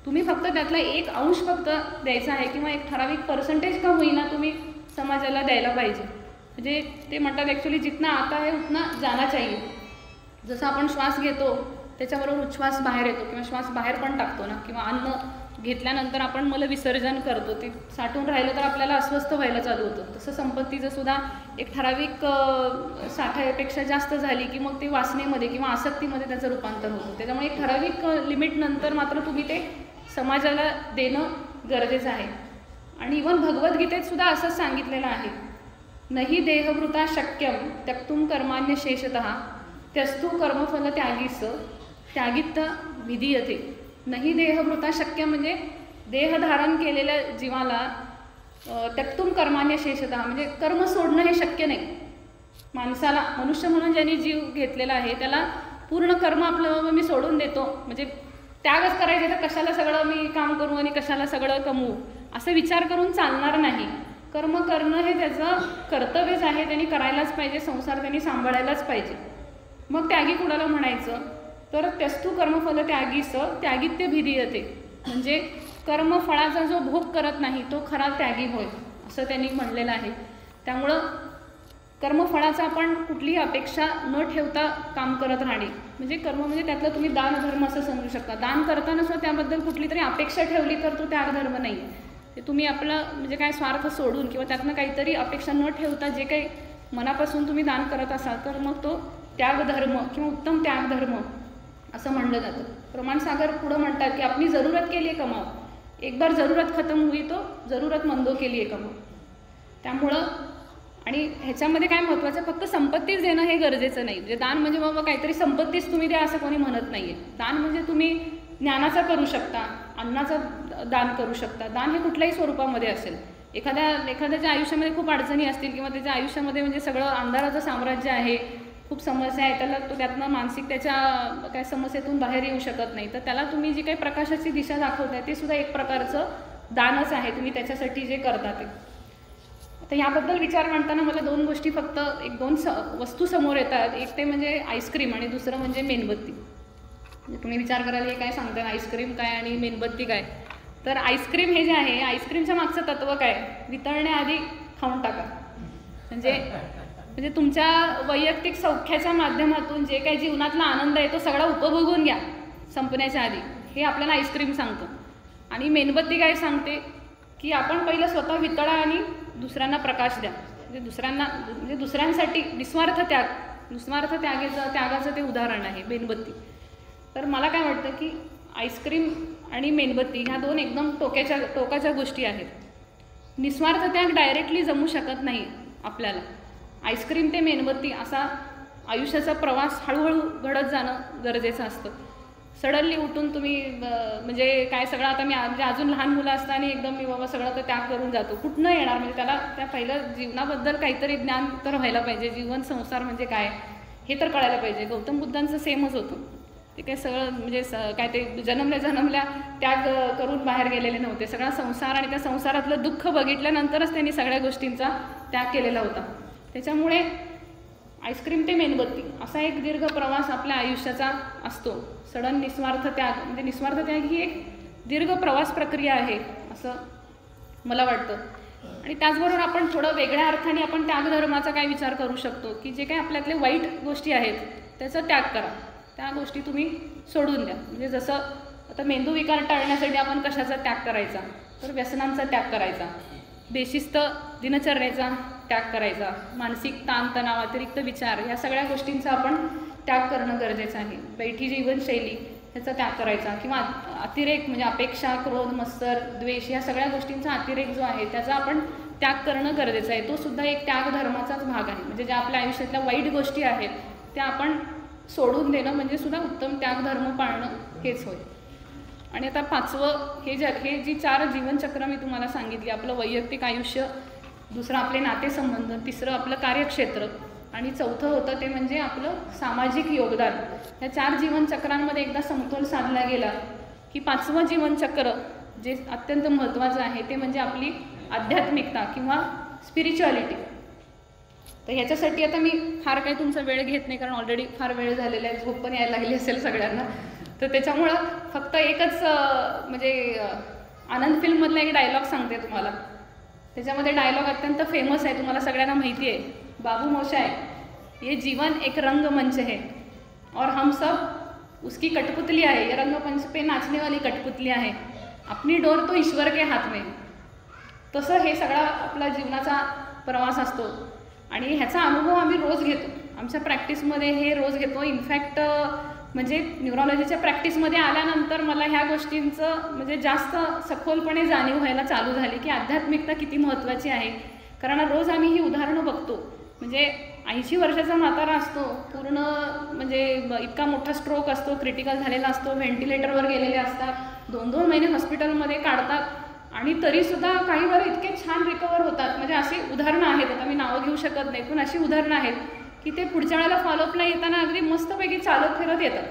तुम्ही फक्त त्यातला एक अंश फक्त द्यायचा आहे किंवा एक ठराविक पर्सेंटेज का होईना तुम्ही समाजाला द्यायला पाहिजे. म्हणजे ते म्हणतात ॲक्च्युली जितना आता है उतना जाना चाहिए. जसं आपण श्वास घेतो त्याच्याबरोबर उच्छ्वास बाहेर येतो किंवा श्वास बाहेर पण टाकतो ना, किंवा अन्न घेतल्यानंतर आपण मलविसर्जन करतो, ते साठून राहिलं तर आपल्याला अस्वस्थ व्हायला चालू होतं. तसं संपत्तीचं सुद्धा एक ठराविक साठ्यापेक्षा जास्त झाली की मग ते वासनेमध्ये किंवा आसक्तीमध्ये त्याचं रूपांतर होतं. त्याच्यामुळे एक ठराविक लिमिटनंतर मात्र तुम्ही ते समाजाला देणं गरजेचं आहे. आणि इव्हन भगवद्गीतेत सुद्धा असंच सांगितलेलं आहे, नहि देहभृता शक्यम त्यक्तुम कर्मान्य शेषतः त्यस्तु कर्मफल त्यागीस त्यागित विधीयते. नाही देहभृता शक्य म्हणजे देह धारण केलेल्या जीवाला त्यक्तुम कर्मान्य शेषतः म्हणजे कर्म सोडणं हे शक्य नाही. माणसाला, मनुष्य म्हणून ज्यांनी जीव घेतलेला आहे त्याला पूर्ण कर्म आपलं मी सोडून देतो म्हणजे त्यागच करायचे तर कशाला सगळं मी काम करू आणि कशाला सगळं कमवू असं विचार करून चालणार नाही. कर्म करणं हे त्याचं कर्तव्यच आहे, त्यांनी करायलाच पाहिजे, संसार त्यांनी सांभाळायलाच पाहिजे. मग त्यागी कुणाला म्हणायचं तर त्यस्तु कर्मफल त्यागीस त्यागित्य भिधीयते म्हणजे कर्मफळाचा जो भोग करत नाही तो खरा त्यागी होय असं त्यांनी म्हणलेलं आहे. त्यामुळं कर्मफळाचा आपण कुठलीही अपेक्षा न ठेवता काम करत राहणे म्हणजे कर्म म्हणजे त्यातलं तुम्ही दान धर्म असं समजू शकता. दान करताना सुद्धा त्याबद्दल कुठली तरी अपेक्षा ठेवली तर तो त्यागधर्म नाही. ते तुम्ही आपलं म्हणजे काय स्वार्थ सोडून किंवा त्यातनं काहीतरी अपेक्षा न ठेवता जे काही मनापासून तुम्ही दान करत असाल तर मग तो त्यागधर्म किंवा उत्तम त्यागधर्म असं म्हणलं जातं. प्रमाणसागर पुढं म्हणतात की आपली जरूरत के लिए कमाओ, एक बार जरूरत खतम हुई तो जरूरतमंदों के लिए कमाओ. त्यामुळं आणि ह्याच्यामध्ये काय महत्त्वाचं फक्त संपत्तीच देणं हे गरजेचं नाही. म्हणजे दान म्हणजे बाबा काहीतरी संपत्तीच तुम्ही द्या असं कोणी म्हणत नाही आहे. दान म्हणजे तुम्ही ज्ञानाचा करू शकता, अन्नाचं दान करू शकता. दान हे कुठल्याही स्वरूपामध्ये असेल. एखाद्याच्या आयुष्यामध्ये खूप अडचणी असतील किंवा त्याच्या आयुष्यामध्ये म्हणजे सगळं अंधाराचं साम्राज्य आहे, खूप समस्या आहे, त्याला तो त्यातनं मानसिक त्याच्या काय समस्येतून बाहेर येऊ शकत नाही, तर त्याला तुम्ही जी काही प्रकाशाची दिशा दाखवताय ते सुद्धा एक प्रकारचं दानच आहे तुम्ही त्याच्यासाठी जे करता ते. तर याबद्दल विचार मांडताना मला दोन गोष्टी फक्त दोन वस्तू समोर येतात. एक ते म्हणजे आईस्क्रीम आणि दुसरं म्हणजे मेणबत्ती. म्हणजे तुम्ही विचार कराल हे काय सांगता, आईस्क्रीम काय आणि मेणबत्ती काय. तर आईस्क्रीम हे जे आहे आईस्क्रीमच्या मागचं तत्त्व काय, वितळण्याआधी खाऊन टाका. म्हणजे तुमच्या वैयक्तिक सौख्याच्या माध्यमातून जे काही जीवनातला आनंद आहे तो सगळा उपभोगून घ्या संपण्याच्या आधी, हे आपल्याला आईस्क्रीम सांगतं. आणि मेणबत्ती काय सांगते की आपण पहिलं स्वतः वितळा आणि दुसऱ्यांना प्रकाश द्या. म्हणजे दुसऱ्यांसाठी निस्वार्थ त्यागाचं ते उदाहरण आहे मेणबत्ती. तर मला काय वाटतं की आईस्क्रीम आणि मेणबत्ती ह्या दोन एकदम टोकाच्या गोष्टी आहेत. निस्वार्थ त्याग डायरेक्टली जमू शकत नाही आपल्याला. आईस्क्रीम ते मेणबत्ती असा आयुष्याचा प्रवास हळूहळू घडत जाणं गरजेचं असतं. सडनली उठून तुम्ही म्हणजे काय सगळं आता मी म्हणजे अजून लहान मुलं असताना एकदम मी बाबा सगळं तर त्याग करून जातो, कुठनं येणार. म्हणजे त्याला त्या पहिलं जीवनाबद्दल काहीतरी ज्ञान तर व्हायला पाहिजे, जीवन संसार म्हणजे काय हे तर कळायला पाहिजे. गौतम बुद्धांचं सेमच होतं. ते काय सगळं म्हणजे काय ते जन्मल्या त्याग करून बाहेर गेलेले नव्हते. सगळा संसार आणि त्या संसारातलं दुःख बघितल्यानंतरच त्यांनी सगळ्या गोष्टींचा त्याग केलेला होता. त्याच्यामुळे आईस्क्रीम ते मेणबत्ती असा एक दीर्घ प्रवास आपल्या आयुष्याचा असतो. सडन निस्वार्थ त्याग म्हणजे निस्वार्थ त्याग ही एक दीर्घ प्रवास प्रक्रिया आहे असं मला वाटतं. आणि त्याचबरोबर आपण थोडं वेगळ्या अर्थाने आपण त्यागधर्माचा काय विचार करू शकतो की जे काही आपल्यातले वाईट गोष्टी आहेत त्याचा त्याग करा, त्या गोष्टी तुम्ही सोडून द्या. म्हणजे जसं आता मेंदू विकार टाळण्यासाठी आपण कशाचा त्याग करायचा तर व्यसनांचा त्याग करायचा, बेशिस्त दिनचर्येचा त्याग करायचा, मानसिक ताणतणाव अतिरिक्त विचार या सगळ्या गोष्टींचा आपण त्याग करणं गरजेचं आहे. बैठी जीवनशैली ह्याचा त्याग करायचा किंवा अतिरेक म्हणजे अपेक्षा, क्रोध, मत्सर, द्वेष या सगळ्या गोष्टींचा अतिरेक जो आहे त्याचा आपण त्याग करणं गरजेचं आहे. तो सुद्धा एक त्याग धर्माचाच भाग आहे. म्हणजे ज्या आपल्या आयुष्यातल्या वाईट गोष्टी आहेत त्या आपण सोडून देणं म्हणजे सुद्धा उत्तम त्याग धर्म पाळणं हेच होय. आणि आता पाचवं हे जी 4 जीवनचक्र मी तुम्हाला सांगितली, आपलं वैयक्तिक आयुष्य, दुसरं आपले नातेसंबंध, तिसरं आपलं कार्यक्षेत्र आणि चौथं होतं ते म्हणजे आपलं सामाजिक योगदान. ह्या 4 जीवनचक्रांमध्ये एकदा समतोल साधला गेला की 5वं जीवनचक्र जे अत्यंत महत्त्वाचं आहे ते म्हणजे आपली आध्यात्मिकता किंवा स्पिरिच्युअलिटी. तर ह्याच्यासाठी आता मी फार काही तुमचा वेळ घेत नाही कारण ऑलरेडी फार वेळ झालेला आहे, झोप पण यायला लागली असेल सगळ्यांना. तर त्याच्यामुळं फक्त एकच म्हणजे आनंद फिल्ममधला एक डायलॉग सांगते तुम्हाला. त्याच्यामध्ये डायलॉग अत्यंत फेमस आहे, तुम्हाला सगळ्यांना माहिती आहे. बाबू मोशाय, ये जीवन एक रंगमंच है और हम सब उसकी कठपुतलियाँ है. ये रंगमंच पे नाचने वाली कठपुतलियाँ हैं. अपनी डोर तो ईश्वर के हात में, तसं हे सगळा आपला जीवनाचा प्रवास असतो आणि ह्याचा अनुभव आम्ही रोज घेतो. आमच्या प्रॅक्टिसमध्ये हे रोज घेतो. इनफॅक्ट म्हणजे न्यूरोलॉजीच्या प्रॅक्टिसमध्ये आल्यानंतर मला ह्या गोष्टींचं म्हणजे जास्त सखोलपणे जाणीव व्हायला चालू झाली की आध्यात्मिकता किती महत्त्वाची आहे. कारण रोज आम्ही ही उदाहरणं बघतो. म्हणजे 80 वर्षाचा म्हातारा असतो, पूर्ण म्हणजे इतका मोठा स्ट्रोक असतो, क्रिटिकल झालेला असतो, व्हेंटिलेटरवर गेलेले असतात, 2-2 महिने हॉस्पिटलमध्ये काढतात आणि तरीसुद्धा काही वेळा इतके छान रिकवर होतात. म्हणजे अशी उदाहरणं आहेत, आता मी नावं घेऊ शकत नाही, पण अशी उदाहरणं आहेत की ते पुढच्या वेळेला फॉलोअपला येताना अगदी मस्तपैकी चालत फिरत येतात.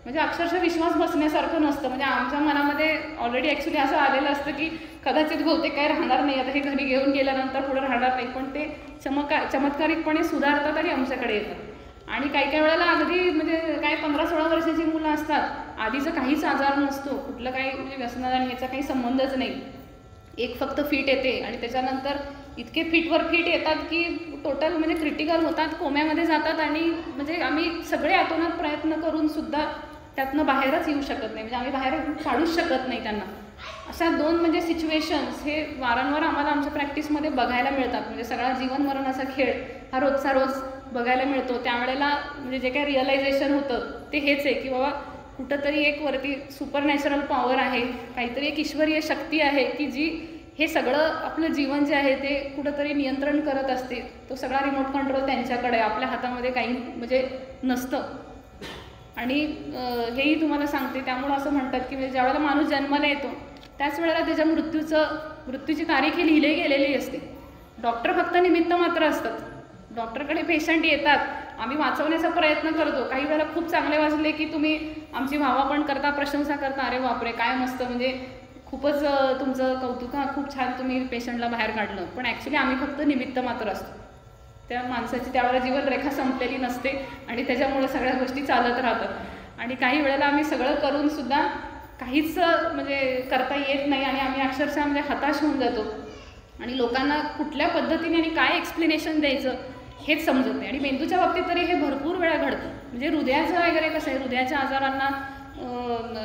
म्हणजे अक्षरशः विश्वास बसण्यासारखं नसतं. म्हणजे आमच्या मनामध्ये ऑलरेडी ॲक्च्युली असं आलेलं असतं की कदाचित बहुतेक काही राहणार नाही, आता हे घरी घेऊन गेल्यानंतर पुढे राहणार नाही, पण ते चमत्कारिकपणे सुधारतात आणि आमच्याकडे येतात. आणि काही वेळेला अगदी म्हणजे काय 15-16 वर्षाची मुलं असतात, आधीचं काहीच आजार नसतो, कुठलं काही म्हणजे व्यसना आणि ह्याचा काही संबंधच नाही, एक फक्त फिट येते आणि त्याच्यानंतर इतके फिटवर फिट येतात की टोटल म्हणजे क्रिटिकल होतात, कोम्यामध्ये जातात आणि म्हणजे आम्ही सगळे आतोनात प्रयत्न करून सुद्धा त्यातनं बाहेरच येऊ शकत नाही. म्हणजे आम्ही बाहेर काढूच शकत नाही त्यांना. अशा 2 म्हणजे सिच्युएशन्स हे वारंवार आम्हाला आमच्या प्रॅक्टिसमध्ये बघायला मिळतात. म्हणजे सगळा जीवन मरणाचा खेळ हा रोजचा रोज बघायला मिळतो. त्यावेळेला म्हणजे जे काही रिअलायझेशन होतं ते हेच आहे की बाबा कुठंतरी एक वरती सुपर नॅचरल पॉवर आहे, काहीतरी एक ईश्वरीय शक्ती आहे की जी हे सगळं आपलं जीवन जे आहे ते कुठंतरी नियंत्रण करत असते. तो सगळा रिमोट कंट्रोल त्यांच्याकडे, आपल्या हातामध्ये काही म्हणजे नसतं. आणि हेही तुम्हाला सांगते, त्यामुळं असं म्हणतात की म्हणजे ज्यावेळेला माणूस जन्माला येतो त्याच वेळेला त्याच्या मृत्यूची तारीख ही लिहिली गेलेली असते. डॉक्टर फक्त निमित्त मात्र असतात. डॉक्टरकडे पेशंट येतात, आम्ही वाचवण्याचा प्रयत्न करतो. काही वेळेला खूप चांगले वाचले की तुम्ही आमची वाहवा पण करता, प्रशंसा करता, अरे बापरे काय मस्त, म्हणजे खूपच तुमचं कौतुक, खूप छान तुम्ही पेशंटला बाहेर काढलं. पण ॲक्च्युली आम्ही फक्त निमित्त मात्र असतो. त्या माणसाची त्यावेळेला जीवनरेखा संपलेली नसते आणि त्याच्यामुळे सगळ्या गोष्टी चालत राहतात. आणि काही वेळेला आम्ही सगळं करूनसुद्धा काहीच म्हणजे करता येत नाही आणि आम्ही अक्षरशः म्हणजे हताश होऊन जातो आणि लोकांना कुठल्या पद्धतीने आणि काय एक्सप्लेनेशन द्यायचं हेच समजत नाही. आणि मेंदूच्या बाबतीत तरी हे भरपूर वेळा घडतं. म्हणजे हृदयाचं वगैरे कसं आहे, हृदयाच्या आजारांना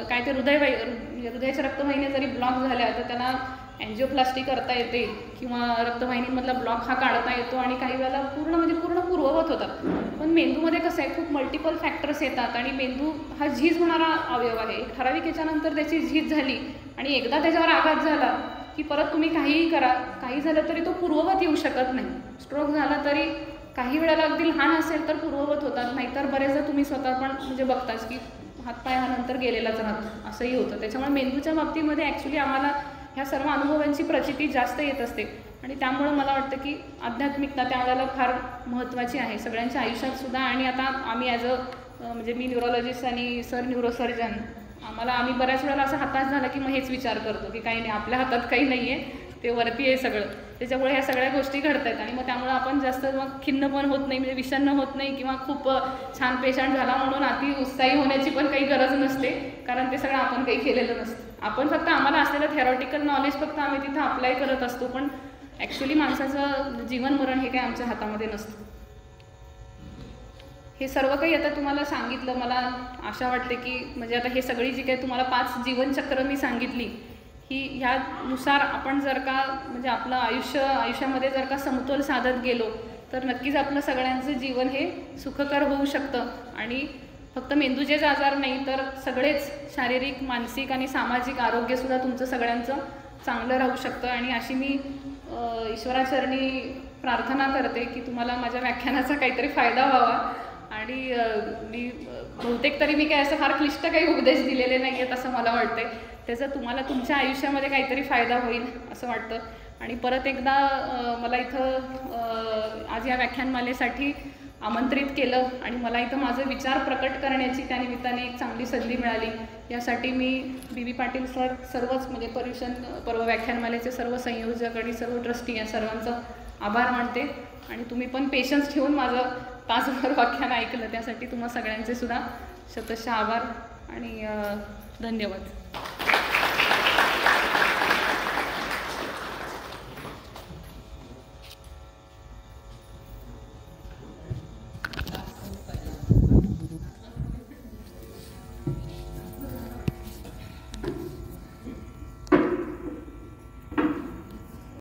काय ते हृदयाच्या रक्तवाहिन्या जरी ब्लॉक झाल्या तर त्यांना अँजिओप्लास्टी करता येते किंवा रक्तवाहिनीमधला ब्लॉक हा काढता येतो आणि काही वेळेला पूर्ण पूर्ववत होतात. पण मेंदूमध्ये कसं आहे, खूप मल्टिपल फॅक्टर्स येतात आणि मेंदू हा झीज होणारा अवयव आहे. एक ठराविक याच्यानंतर त्याची झीज झाली आणि एकदा त्याच्यावर आघात झाला की परत तुम्ही काहीही करा, काही झालं तरी तो पूर्ववत येऊ शकत नाही. स्ट्रोक झाला तरी काही वेळेला अगदी लहान असेल तर पूर्ववत होतात, नाहीतर बरेचदा तुम्ही स्वतः पण म्हणजे बघताच की हातपाय हा नंतर गेलेलाच राहतो, असंही होतं. त्याच्यामुळे मेंदूच्या बाबतीमध्ये ॲक्च्युली आम्हाला ह्या सर्व अनुभवांची प्रचिती जास्त येत असते आणि त्यामुळं मला वाटतं की आध्यात्मिकता त्यावेळेला फार महत्त्वाची आहे सगळ्यांच्या आयुष्यातसुद्धा. आणि आता आम्ही म्हणजे मी न्यूरोलॉजिस्ट आणि सर न्यूरोसर्जन, आम्ही बऱ्याच वेळेला असं हताश झाला की मग हेच विचार करतो की काही नाही, आपल्या हातात काही नाही आहे, ते वरती आहे सगळं. त्याच्यामुळे ह्या सगळ्या गोष्टी घडत आहेत आणि मग त्यामुळे आपण जास्त मग खिन्न पण होत नाही, म्हणजे विषण्ण होत नाही किंवा खूप छान पेशंट झाला म्हणून अति उत्साही होण्याची पण काही गरज नसते, कारण ते सगळं आपण काही केलेलं नसतं. आपण फक्त आम्हाला असलेलं थेरॉटिकल नॉलेज फक्त आम्ही तिथं अप्लाय करत असतो, पण ॲक्च्युली माणसाचं जीवन मरण हे काही आमच्या हातामध्ये नसतं. हे सर्व काही आता तुम्हाला सांगितलं, मला आशा वाटते की म्हणजे आता हे सगळी जी काही तुम्हाला 5 जीवनचक्र मी सांगितली की ह्यानुसार आपण जर का म्हणजे आपलं आयुष्यामध्ये जर का समतोल साधत गेलो तर नक्कीच आपलं सगळ्यांचं जीवन हे सुखकर होऊ शकतं. आणि फक्त मेंदूचेच आजार नाही तर सगळेच शारीरिक, मानसिक आणि सामाजिक आरोग्यसुद्धा तुमचं सगळ्यांचं चांगलं राहू शकतं. आणि अशी मी ईश्वराचरणी प्रार्थना करते की तुम्हाला माझ्या व्याख्यानाचा काहीतरी फायदा व्हावा. आणि मी बहुतेक तरी मी काय असं फार क्लिष्ट काही उपदेश दिलेले नाही आहेत असं मला वाटते, त्याचा तुम्हाला तुमच्या आयुष्यामध्ये काहीतरी फायदा होईल असं वाटतं. आणि परत एकदा मला इथं आज या व्याख्यानमालेसाठी आमंत्रित केलं आणि मला इथं माझे विचार प्रकट करण्याची त्यानिमित्ताने एक चांगली संधी मिळाली. यासाठी मी बी पाटील सर, सर्वच म्हणजे पर्युषण पर्व व्याख्यानमालेचे सर्व संयोजक आणि सर्व ट्रस्टी या सर्वांचं आभार मानते. आणि तुम्ही पण पेशन्स ठेवून माझं तासभर व्याख्यान ऐकलं त्यासाठी तुम्हा सगळ्यांचे सुद्धा शतशः आभार आणि धन्यवाद.